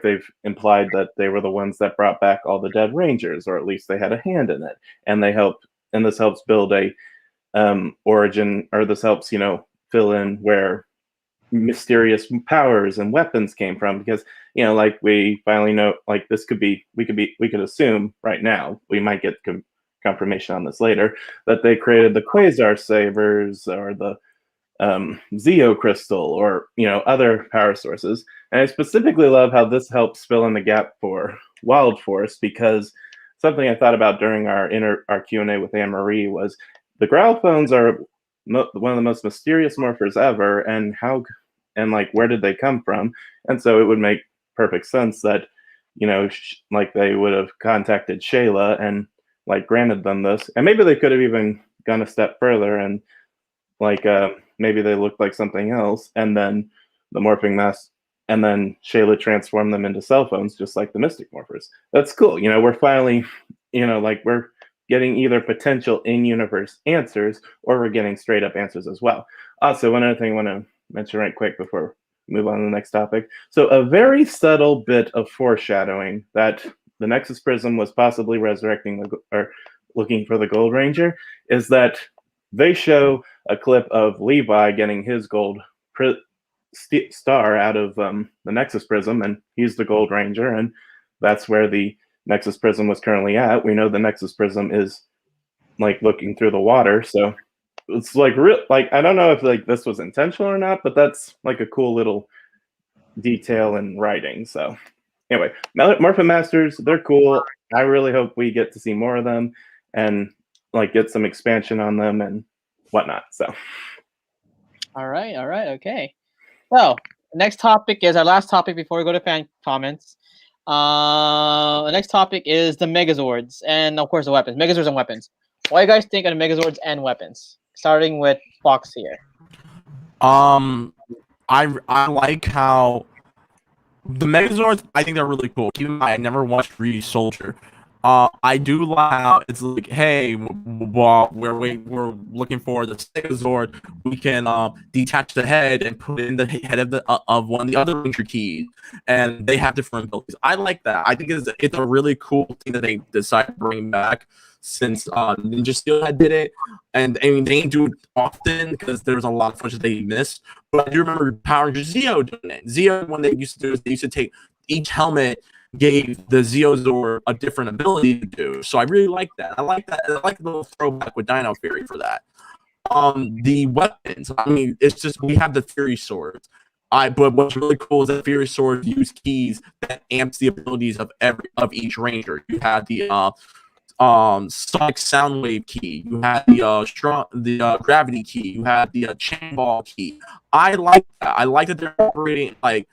they've implied that they were the ones that brought back all the dead Rangers, or at least they had a hand in it, and this helps build a origin, or this helps fill in where mysterious powers and weapons came from, because we finally know, we could assume right now, we might get confirmation on this later, that they created the Quasar Sabers or the Zeo Crystal, or other power sources. And I specifically love how this helps fill in the gap for Wild Force, because something I thought about during our Q&A with Anne Marie was the Growlphones are one of the most mysterious morphers ever, and where did they come from? And so it would make perfect sense that they would have contacted Shayla and granted them this, and maybe they could have even gone a step further and maybe they looked like something else, and then the morphing mass, and then Shayla transformed them into cell phones, just like the Mystic Morphers. That's cool. We're finally, we're getting either potential in-universe answers, or we're getting straight-up answers as well. Also, one other thing I want to mention right quick before we move on to the next topic. So a very subtle bit of foreshadowing that the Nexus Prism was possibly resurrecting or looking for the Gold Ranger is that they show a clip of Levi getting his gold star out of the Nexus Prism, and he's the Gold Ranger, and that's where the Nexus Prism was currently at. We know the Nexus Prism is looking through the water, so it's I don't know if this was intentional or not, but that's a cool little detail in writing. So Anyway, Morphin Masters, they're cool. I really hope we get to see more of them and like get some expansion on them and whatnot. So, All right, okay. So the next topic is our last topic before we go to fan comments. The next topic is the Megazords and of course the weapons, Megazords and weapons. What do you guys think of the Megazords and weapons? Starting with Fox here. I like how the Megazords. I think they're really cool. Keep in mind, I never watched Reedy Soldier. I do like how it's like, hey, while we're looking for the Megazord, we can detach the head and put it in the head of one of the other Ranger keys, and they have different abilities. I like that. I think it's a really cool thing that they decided to bring back since Ninja Steelhead did it, and I mean they didn't do it often because there's a lot of footage they missed. But I do remember Power Rangers Zeo doing it. Zeo, when they used to do it, they used to take each helmet gave the Zeozord a different ability to do. So I really like that. I like that. I like the little throwback with Dino Fury for that. The weapons. I mean, it's just we have the Fury swords. But what's really cool is that Fury swords use keys that amps the abilities of each Ranger. You have the sonic sound wave key. You have the gravity key. You have the chain ball key. I like that. I like that they're operating like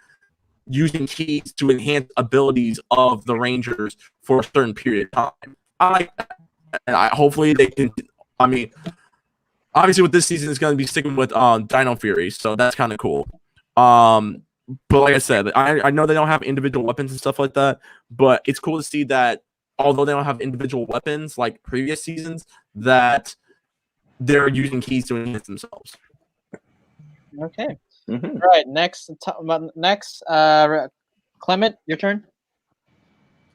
using keys to enhance abilities of the Rangers for a certain period of time. I like that. And hopefully they can. I mean, obviously with this season, it's going to be sticking with Dino Fury, so that's kind of cool. But like I said, I know they don't have individual weapons and stuff like that, but it's cool to see that although they don't have individual weapons like previous seasons, that they're using keys to enhance themselves. Okay. mm-hmm. All right. Next, Clement, your turn.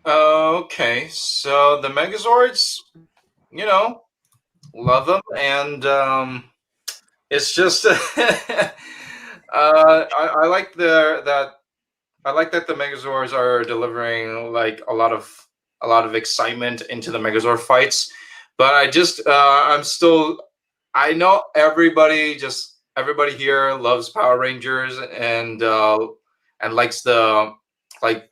Okay, so the Megazords, love them, and it's just I like I like that the Megazords are delivering like a lot of excitement into the Megazord fights, but I know everybody here loves Power Rangers and likes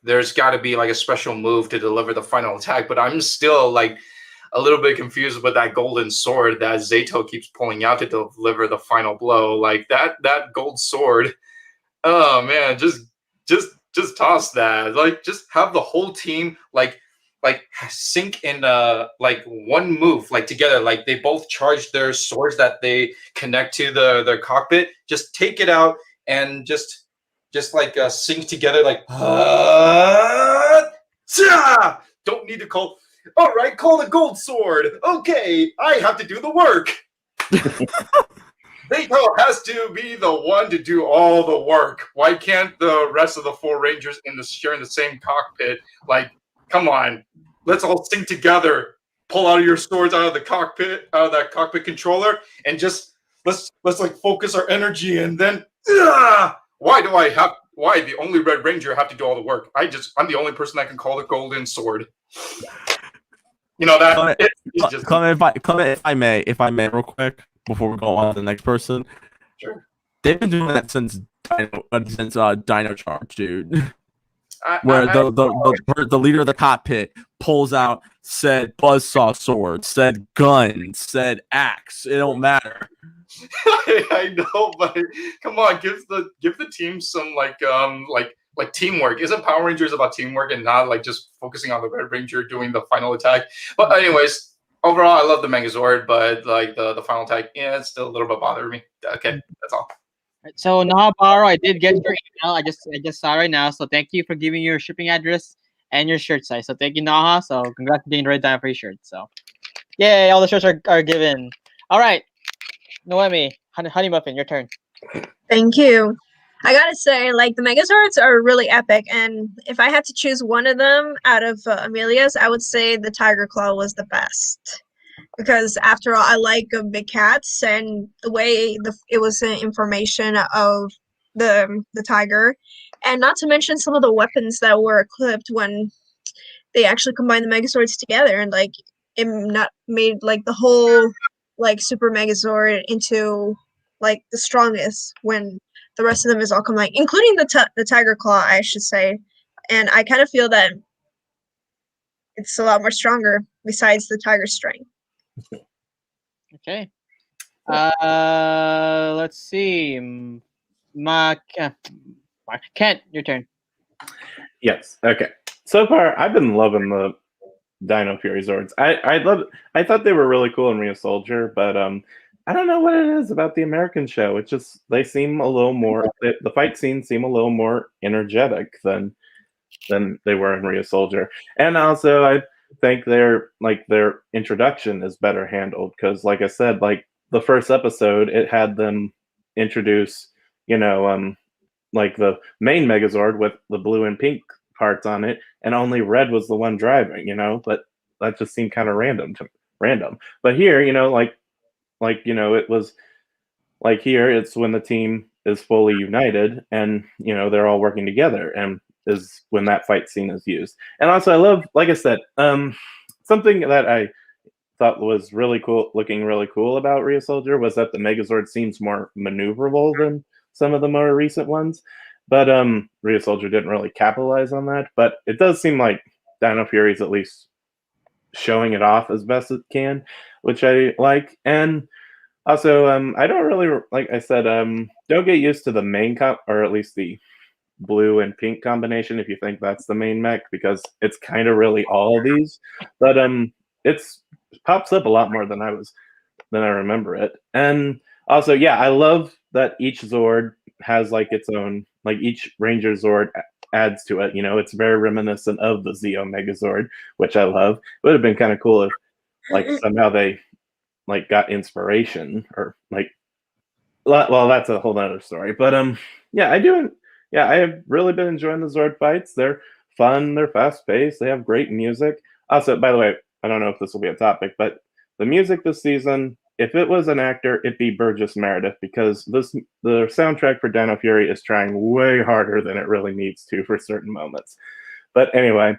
there's got to be like a special move to deliver the final attack, but I'm still like a little bit confused with that golden sword that Zato keeps pulling out to deliver the final blow. Like that gold sword. Oh man, just toss that. Like just have the whole team like sync in like one move like together. Like they both charge their swords that they connect to their cockpit. Just take it out and just like sync together like don't need to call. All right, call the gold sword. Okay, I have to do the work. Zato has to be the one to do all the work. Why can't the rest of the four Rangers sharing the same cockpit? Like, come on, let's all sync together. Pull out your swords out of the cockpit, out of that cockpit controller, and just let's like focus our energy. And then, why the only Red Ranger have to do all the work? I'm the only person that can call the golden sword. You know that. Clement, if I may, real quick, before we go on to the next person. Sure. They've been doing that since Dino Charge, dude. Where the leader of the cockpit pulls out said buzzsaw sword, said gun, said axe. It don't matter. I know, but come on, give the team some like teamwork. Isn't Power Rangers about teamwork and not like just focusing on the Red Ranger doing the final attack? But anyways, overall, I love the Megazord, but like the final attack, yeah, it's still a little bit bothering me. Okay, that's all. So Nahabaro, I did get your email. I just saw it right now. So thank you for giving your shipping address and your shirt size. So thank you, Naha. So congrats on getting the red dime for your shirt. So yay, all the shirts are given. All right, Noemi, Honey Muffin, your turn. Thank you. I gotta say, like, the Megazords are really epic, and if I had to choose one of them out of Amelia's, I would say the Tiger Claw was the best. Because after all, I like big cats, and the way it was information of the tiger, and not to mention some of the weapons that were equipped when they actually combined the Megazords together, and like it not made like the whole like Super Megazord into like the strongest when the rest of them is all combined, including the Tiger Claw, I should say. and I kind of feel that it's a lot more stronger besides the tiger strength. Okay. Let's see. Kent, your turn. Yes. Okay. So far, I've been loving the Dino Fury Zords. I thought they were really cool in Real Soldier, but I don't know what it is about the American show. It just they seem a little more the fight scenes seem a little more energetic than they were in Real Soldier. And also I think their introduction is better handled because like I said, like the first episode it had them introduce, like the main Megazord with the blue and pink parts on it, and only Red was the one driving, but that just seemed kind of random. But here, it was like here, it's when the team is fully united and they're all working together, and is when that fight scene is used. And also, I love, like I said, something that I thought was really cool, looking really cool about Rhea Soldier was that the Megazord seems more maneuverable than some of the more recent ones. But Rhea Soldier didn't really capitalize on that. But it does seem like Dino Fury's at least showing it off as best it can, which I like. And also, I don't really, like I said, don't get used to the main or at least the blue and pink combination if you think that's the main mech, because it's kind of really all of these. But it's pops up a lot more than I remember it. And also, yeah, I love that each Zord has like its own, like each Ranger Zord adds to it. It's very reminiscent of the Zeo Megazord, which I love. It would have been kind of cool if like somehow they like got inspiration or like, well, that's a whole other story. But yeah, I have really been enjoying the Zord fights. They're fun, they're fast paced, they have great music. Also, by the way, I don't know if this will be a topic, but the music this season, if it was an actor, it'd be Burgess Meredith, because the soundtrack for Dino Fury is trying way harder than it really needs to for certain moments. But anyway,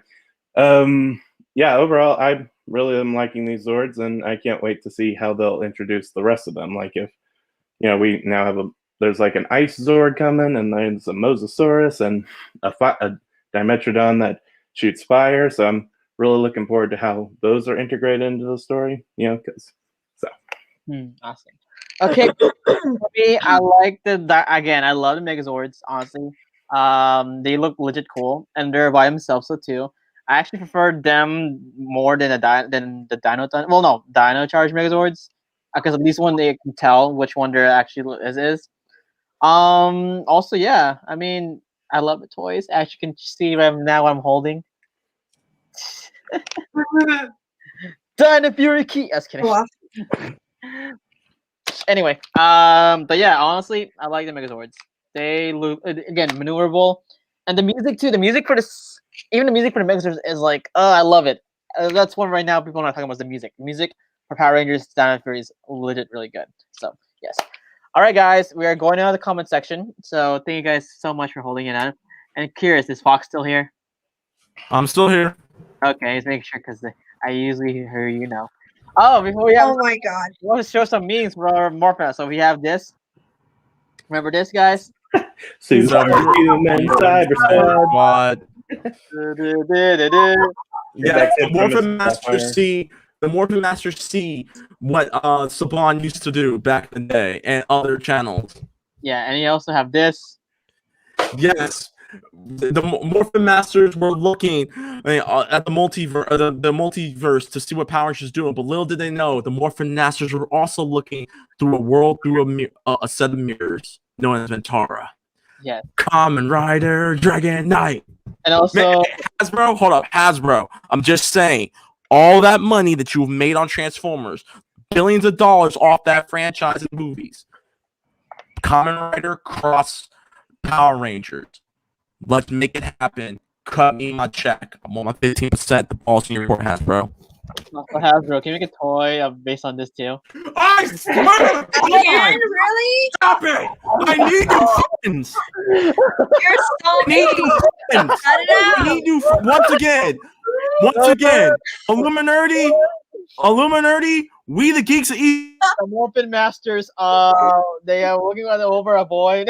yeah, overall, I really am liking these Zords, and I can't wait to see how they'll introduce the rest of them. Like if we now have there's like an Ice Zord coming, and there's a Mosasaurus and a Dimetrodon that shoots fire. So I'm really looking forward to how those are integrated into the story. Because Awesome. Okay, for me, I like again. I love the Megazords. Honestly, they look legit cool, and they're by themselves so too. I actually prefer them more than the Dino. Well, no, Dino Charge Megazords, because at least one they can tell which one they're actually is. Also, yeah, I mean, I love the toys. As you can see right now, what I'm holding. Dino Fury Key. That's kidding. Wow. Anyway, but yeah, honestly, I like the Megazords. They look again maneuverable, and the music too. The music for this, even the music for the Megazords is like, I love it. That's one right now. People are not talking about the music. The music for Power Rangers Dino Fury is legit really good. So yes. All right, guys, we are going out of the comment section. So thank you guys so much for holding it on. And curious, is Fox still here? I'm still here. Okay, just make sure because I usually hear you now. Oh, before we have, Oh my god. we want to show some memes for our Morphin. So we have this. Remember this, guys? Superhuman Cyber Squad. What? Yeah, that the kid from Morphin Mr. Master Sapphire? see the Morphin Master see what Saban used to do back in the day and other channels. Yeah, and you also have this. Yes, the Morphin Masters were looking at the multiverse to see what Power Rangers is doing, but little did they know the Morphin Masters were also looking through a world through a set of mirrors known as Ventara. Yeah. Kamen Rider, Dragon Knight. And also, Hasbro, hold up, Hasbro. I'm just saying, all that money that you've made on Transformers, billions of dollars off that franchise and movies. Kamen Rider cross Power Rangers. Let's make it happen. Cut me my check. I want my 15%. The ball's in your court, Hasbro. also Hasbro, can you make a toy based on this too? I swear to Again, really? Stop it! I need new friends. You're so I need mean. new friends. Cut it I out. need new once again, Illuminati, we the geeks of East. The Morphin Masters, they are looking at over a boy.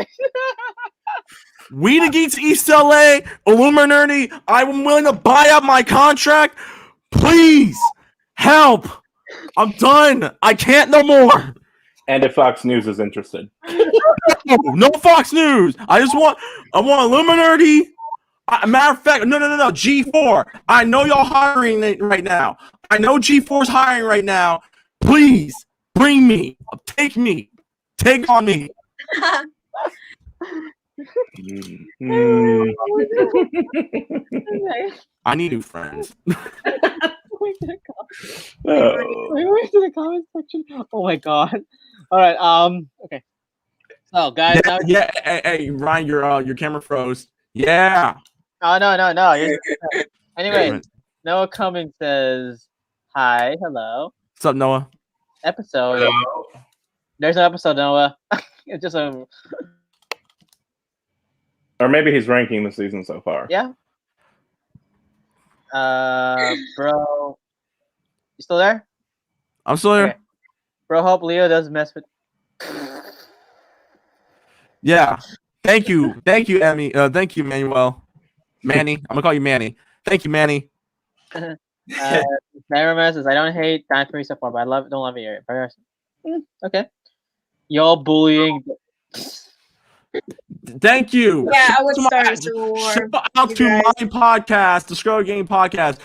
We the Geeks East LA, Illuminati, I'm willing to buy out my contract. Please help. I'm done. I can't no more. And if Fox News is interested. No Fox News. I want Illuminati. Matter of fact, no. G4. I know y'all hiring right now. I know G4's hiring right now. Please bring me. Take me. Take on me. Mm. I need new friends. We went Oh. to the comment section. Oh my god. All right. Okay. So, guys. Yeah. Hey, Ryan, your camera froze. Yeah. Oh no. Anyway, Noah Cummings says, "Hi, hello." What's up, Noah? Episode. Hello. There's no episode, Noah. It's just a Or maybe he's ranking the season so far. yeah. Bro, you still there? I'm still here. Okay. Bro, hope Leo does mess with. Yeah. Thank you, Emmy. Thank you, Manuel. Manny. I'm gonna call you Manny. Thank you, Manny. Merriman says, "I don't hate Dino Fury so far, but don't love it here." Okay. Y'all bullying. Thank you. Yeah, I would So start a much. civil war. Shout out you to guys. my podcast, the Scroll Game Podcast.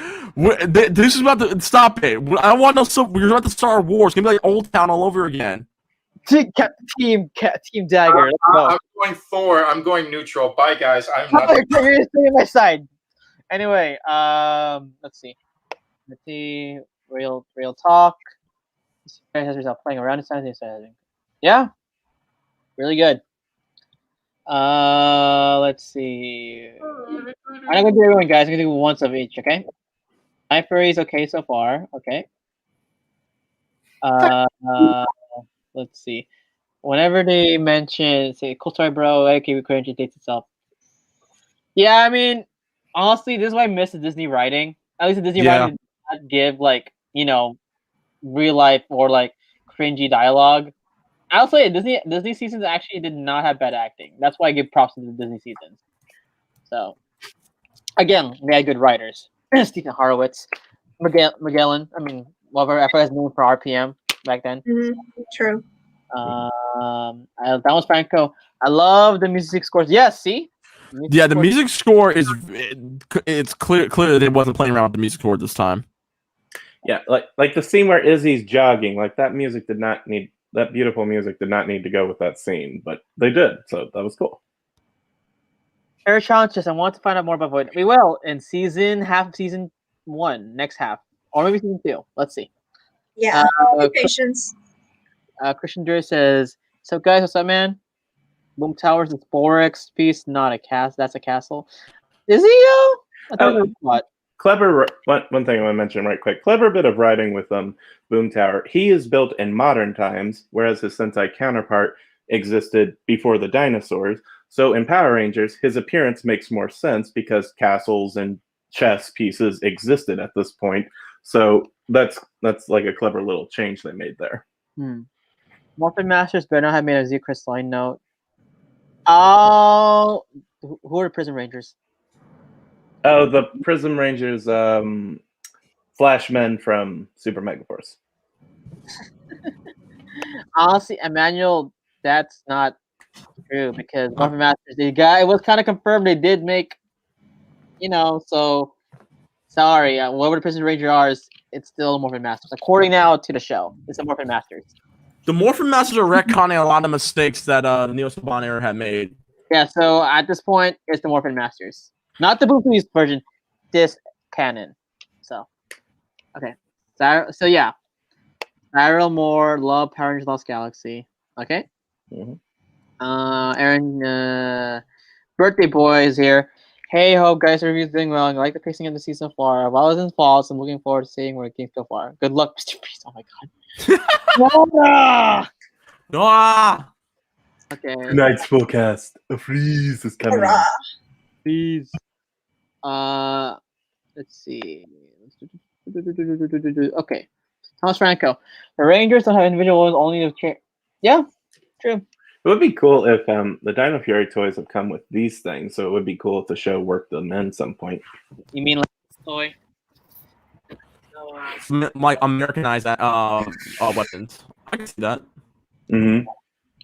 This is about to stop it. I want to. We're about to start wars. It's gonna be like Old Town all over again. Team Dagger. Let's go. I'm going Thor. I'm going neutral. Bye, guys. I'm Oh, not. you're staying on my side. Anyway, let's see. Let's see. Real talk. This guy has yourself playing around inside. Yeah, really good. Let's see. I'm not gonna do everyone, guys. I'm gonna do once of each. Okay. My furry's okay so far. Okay. Let's see. Whenever they mention, say, "Cool story, bro," okay, cringe, it dates itself. Yeah, I mean, honestly, this is why I miss the Disney writing. At least the Disney Yeah. writing did not give real life or cringy dialogue. I'll say Disney seasons actually did not have bad acting. That's why I give props to the Disney seasons. So again, they had good writers. Stephen Horowitz, Magellan. I mean, whatever I forgot his name for RPM back then. True. That was Franco. I love the music scores. Yes, see. Yeah, the music score is. It's clear that it wasn't playing around with the music score this time. Yeah, like the scene where Izzy's jogging, like that music did not need that beautiful music did not need to go with that scene, but they did, so that was cool. Air challenges. I want to find out more about what we will in season 1, next half, or maybe season 2. Let's see. Yeah. Patience. Christian Drew says, "So guys, what's up, man? Boom Towers is 4x piece, not a castle. That's a castle. Is he though? I thought it was what? Clever. One thing I want to mention right quick. Clever bit of writing with Boom Tower. He is built in modern times, whereas his Sentai counterpart existed before the dinosaurs. So in Power Rangers, his appearance makes more sense because castles and chess pieces existed at this point. So that's like a clever little change they made there. Morphin Masters better not have made a Z Crystalline note. Oh, who are the Prison Rangers? Oh, the Prism Rangers, Flashmen from Super Megaforce. Honestly, Emmanuel, that's not true because Morphin Masters, it was kind of confirmed they did make, so sorry, whatever the Prison Ranger are, it's still Morphin Masters. According now to the show, it's the Morphin Masters. The Morphin Masters are retconning a lot of mistakes that Neo Saban era had made. Yeah, so at this point, it's the Morphin Masters. Not the Boo Beast version, this canon. So, okay. So yeah. Cyril Moore, love Power Rangers Lost Galaxy. Okay? Aaron, Birthday Boy is here. Hey, hope guys, the review's doing well. I like the pacing of the season so far. While it's in falls, I'm looking forward to seeing where it games go far. Good luck, Mr. Priest. Oh my god. Noah! Okay. Tonight's full cast. A freeze is coming. Hurrah. Please. Let's see. Okay. Thomas Franco. The Rangers don't have individual ones, only the chair. Yeah, true. It would be cool if the Dino Fury toys have come with these things, so it would be cool if the show worked them in some point. You mean like this toy? Like Americanized weapons. I can see that. Mm-hmm.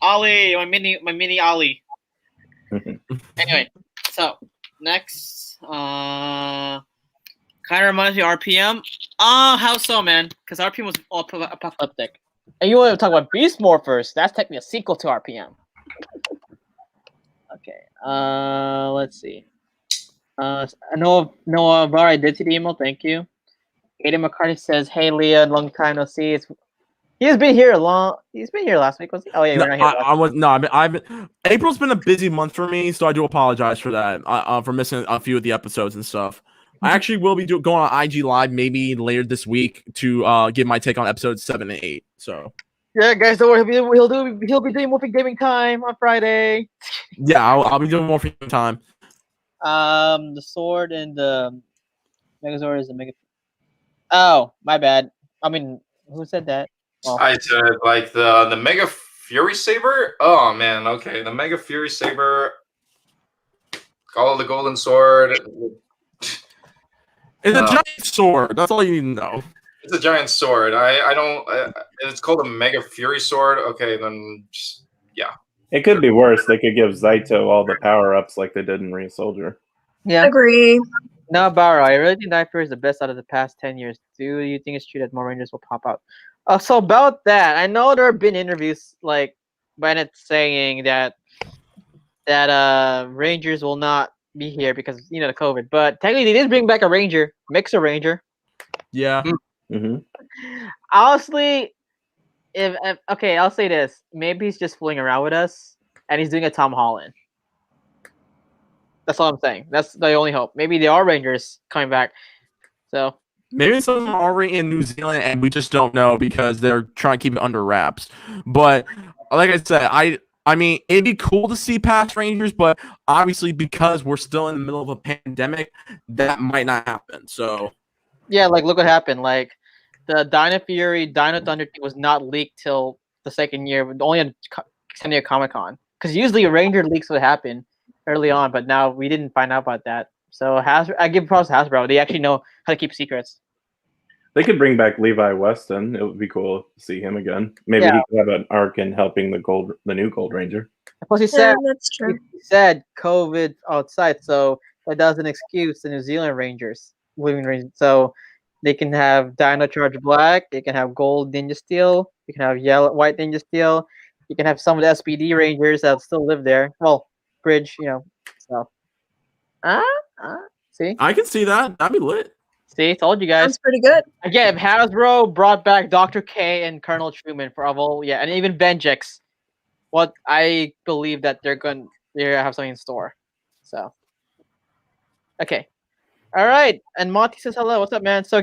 Ollie, my mini Ollie. Anyway, so next, kind of reminds me of RPM. How so, man? Because RPM was all apocalyptic. And you want to talk about Beast Morphers? That's technically a sequel to RPM. Okay. Let's see. Noah Var, did see the email. Thank you. Aiden McCarthy says, "Hey, Leah, long time no see." He's been here He's been here last week. Was he? Oh yeah, No, we're not here. I was no. I've been. April's been a busy month for me, so I do apologize for that. For missing a few of the episodes and stuff. I actually will be going on IG Live maybe later this week to give my take on episodes 7 and 8. So yeah, guys, don't worry. He'll be doing Morphic Gaming Time on Friday. yeah, I'll be doing more for time. The sword and the Megazord is the Mega. Oh, my bad. I mean, who said that? Oh. I said like the Mega Fury Saber. Oh man, okay, the Mega Fury Saber. Call the Golden Sword. It's a giant sword. That's all you need to know. It's a giant sword. I don't. It's called a Mega Fury Sword. Okay, then yeah. It could be worse. They could give Zaito all the power-ups like they did in Ring Soldier. Yeah. Agree. No, Barrow, I really think Diaper is the best out of the past 10 years. Do you think it's true that more Rangers will pop out? So about that, I know there have been interviews like Bennett saying that Rangers will not be here because the COVID. But technically, they did bring back a Ranger, Mixer Ranger. Yeah. Mm-hmm. Honestly, if okay, I'll say this: maybe he's just fooling around with us, and he's doing a Tom Holland. That's all I'm saying. That's the only hope. Maybe they are Rangers coming back. So maybe some of them are already in New Zealand and we just don't know because they're trying to keep it under wraps. But like I said, I mean, it'd be cool to see past Rangers, but obviously because we're still in the middle of a pandemic, that might not happen. So yeah, like look what happened. Like the Dino Fury, Dino Thunder thing was not leaked till the second year, only at San Diego Comic-Con. Because usually Ranger leaks would happen early on, but now we didn't find out about that. So I give props to Hasbro. They actually know how to keep secrets. They could bring back Levi Weston. It would be cool to see him again. Maybe he could have an arc in helping the new Gold Ranger. Plus, he said that's true. He said COVID outside, so that doesn't excuse the New Zealand Rangers living Rangers. So they can have Dino Charge Black. They can have Gold Ninja Steel. You can have White Ninja Steel. You can have some of the SPD Rangers that still live there. Well, Bridge, So, see, I can see that. That'd be lit. see, told you guys. That's pretty good. Again, if Hasbro brought back Dr. K and Colonel Truman for and even Benjix, what I believe that they have something in store. So, okay. All right. And Monty says hello. What's up, man? So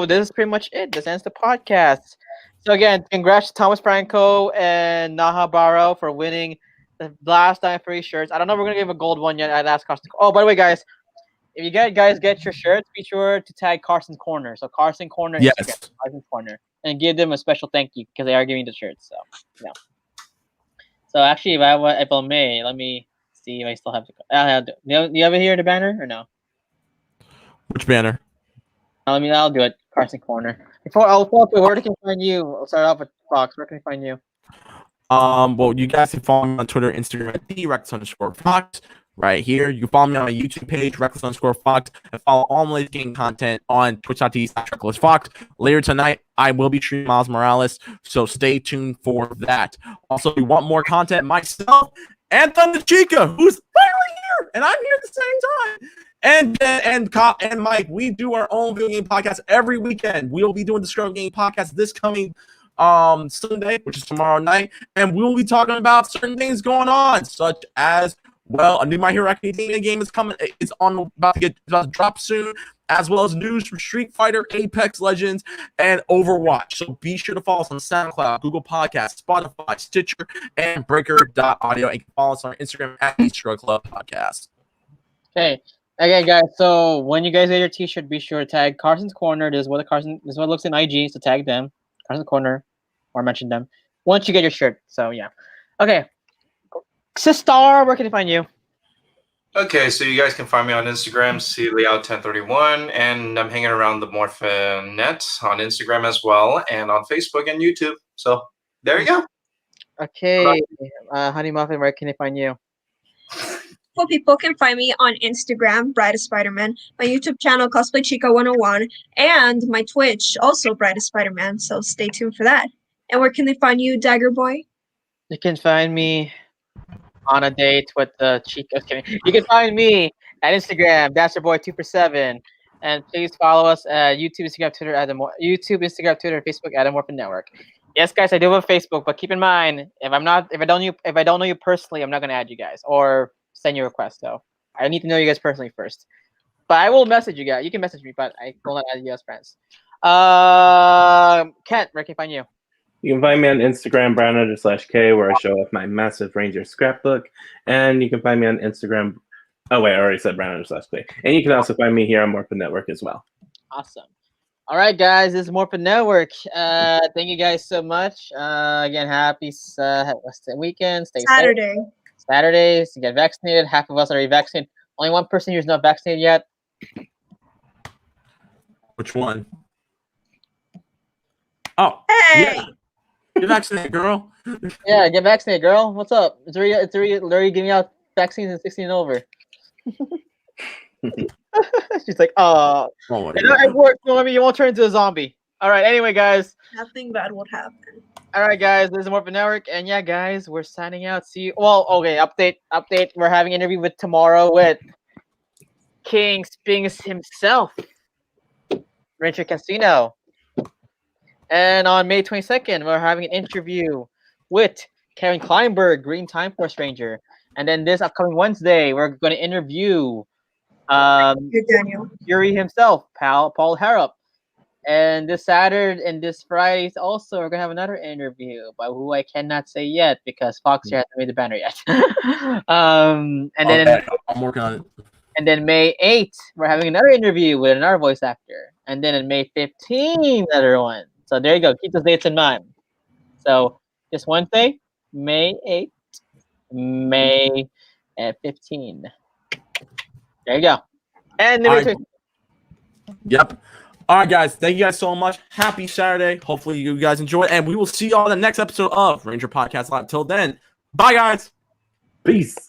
this is pretty much it. This ends the podcast. So again, congrats to Thomas Franco and Naha Barrow for winning the last time free shirts. I don't know if we're gonna give a gold one yet. I'd ask Carson. Oh, by the way, guys, if you guys get your shirts, be sure to tag Carson's Corner. So Carson Corner, yes, Instagram, Carson's Corner, and give them a special thank you because they are giving the shirts. So yeah. So actually, if I may, let me see if I still have to. Do you have it here, the banner, or no? Which banner? I'll do it. Carson Corner. I'll where can I find you? I'll start off with Fox. Where can I find you? Well, you guys can follow me on Twitter, Instagram at @Reckless_Fox. Right here. You can follow me on my YouTube page, Reckless_Fox, and follow all my gaming content on Twitch.tv/RecklessFox. Later tonight, I will be streaming Miles Morales, so stay tuned for that. Also, if you want more content, myself and Thunder Chica, who's finally here, and I'm here at the same time. And Mike, we do our own video game podcast every weekend. We'll be doing the Scrub Game podcast this coming Sunday, which is tomorrow night, and we'll be talking about certain things going on, such as a new My Hero Academia game is coming. It's about to drop soon, as well as news from Street Fighter, Apex Legends, and Overwatch. So be sure to follow us on SoundCloud, Google Podcasts, Spotify, Stitcher, and Breaker.audio. And you can follow us on Instagram at the Scrub Club Podcast. Okay. Okay, guys. So when you guys get your T-shirt, be sure to tag Carson's Corner. This is what it looks in IG. So tag them, Carson's Corner, or mention them once you get your shirt. So yeah. Okay. Sistar, where can they find you? Okay, so you guys can find me on Instagram, cleout1031, and I'm hanging around the Morphin Net on Instagram as well, and on Facebook and YouTube. So there you go. Okay. Honey Muffin, where can they find you? Well, people can find me on Instagram, Bright as Spider-Man, my YouTube channel, Cosplay Chica 101, and my Twitch, also Bright as Spider-Man, so stay tuned for that. And where can they find you, Dagger Boy? You can find me on a date with the Chica. Just kidding. You can find me at Instagram, DasherBoy247. And please follow us at YouTube, Instagram, Twitter, YouTube, Instagram, Twitter, Facebook at Morphin Network. Yes, guys, I do have Facebook, but keep in mind, if I don't know you personally, I'm not gonna add you guys or send you a request. So I need to know you guys personally first. But I will message you guys. You can message me, but I will not add you as friends. Kent, where can I find you? You can find me on Instagram, brown_K, where I show off my massive Ranger scrapbook. And you can find me on Instagram. Oh, wait, I already said brown_K. And you can also find me here on Morphin Network as well. Awesome. All right, guys, this is Morphin Network. Thank you guys so much. Again, happy weekend. Stay Saturday. safe. Saturdays, get vaccinated. Half of us are already vaccinated. Only one person here is not vaccinated yet. Which one? Oh, Hey! yeah. Get vaccinated, girl. Yeah, get vaccinated, girl. What's up? It's already giving out vaccines in 16 and over. She's like, Oh, it worked. No, I mean, you won't turn into a zombie. All right. Anyway, guys. Nothing bad will happen. All right, guys. This is Morphin Network, and yeah, guys, we're signing out. See you. Well, okay. Update. We're having an interview with tomorrow with King Spinks himself, Richard Casino. And on May 22nd, we're having an interview with Karen Kleinberg, Green Time Force Ranger. And then this upcoming Wednesday, we're going to interview Daniel. Yuri himself, Paul Harrop. And this Saturday and this Friday also, we're going to have another interview by who I cannot say yet because Fox hasn't made the banner yet. And then I'm working on it. And then May 8th, we're having another interview with another voice actor. And then on May 15th, another one. So there you go. Keep those dates in mind. So this Wednesday, May 8th, May 15. There you go. And then Yep. All right, guys. Thank you guys so much. Happy Saturday. Hopefully you guys enjoy it. And we will see you all in the next episode of Ranger Podcast Live. Till then, bye, guys. Peace.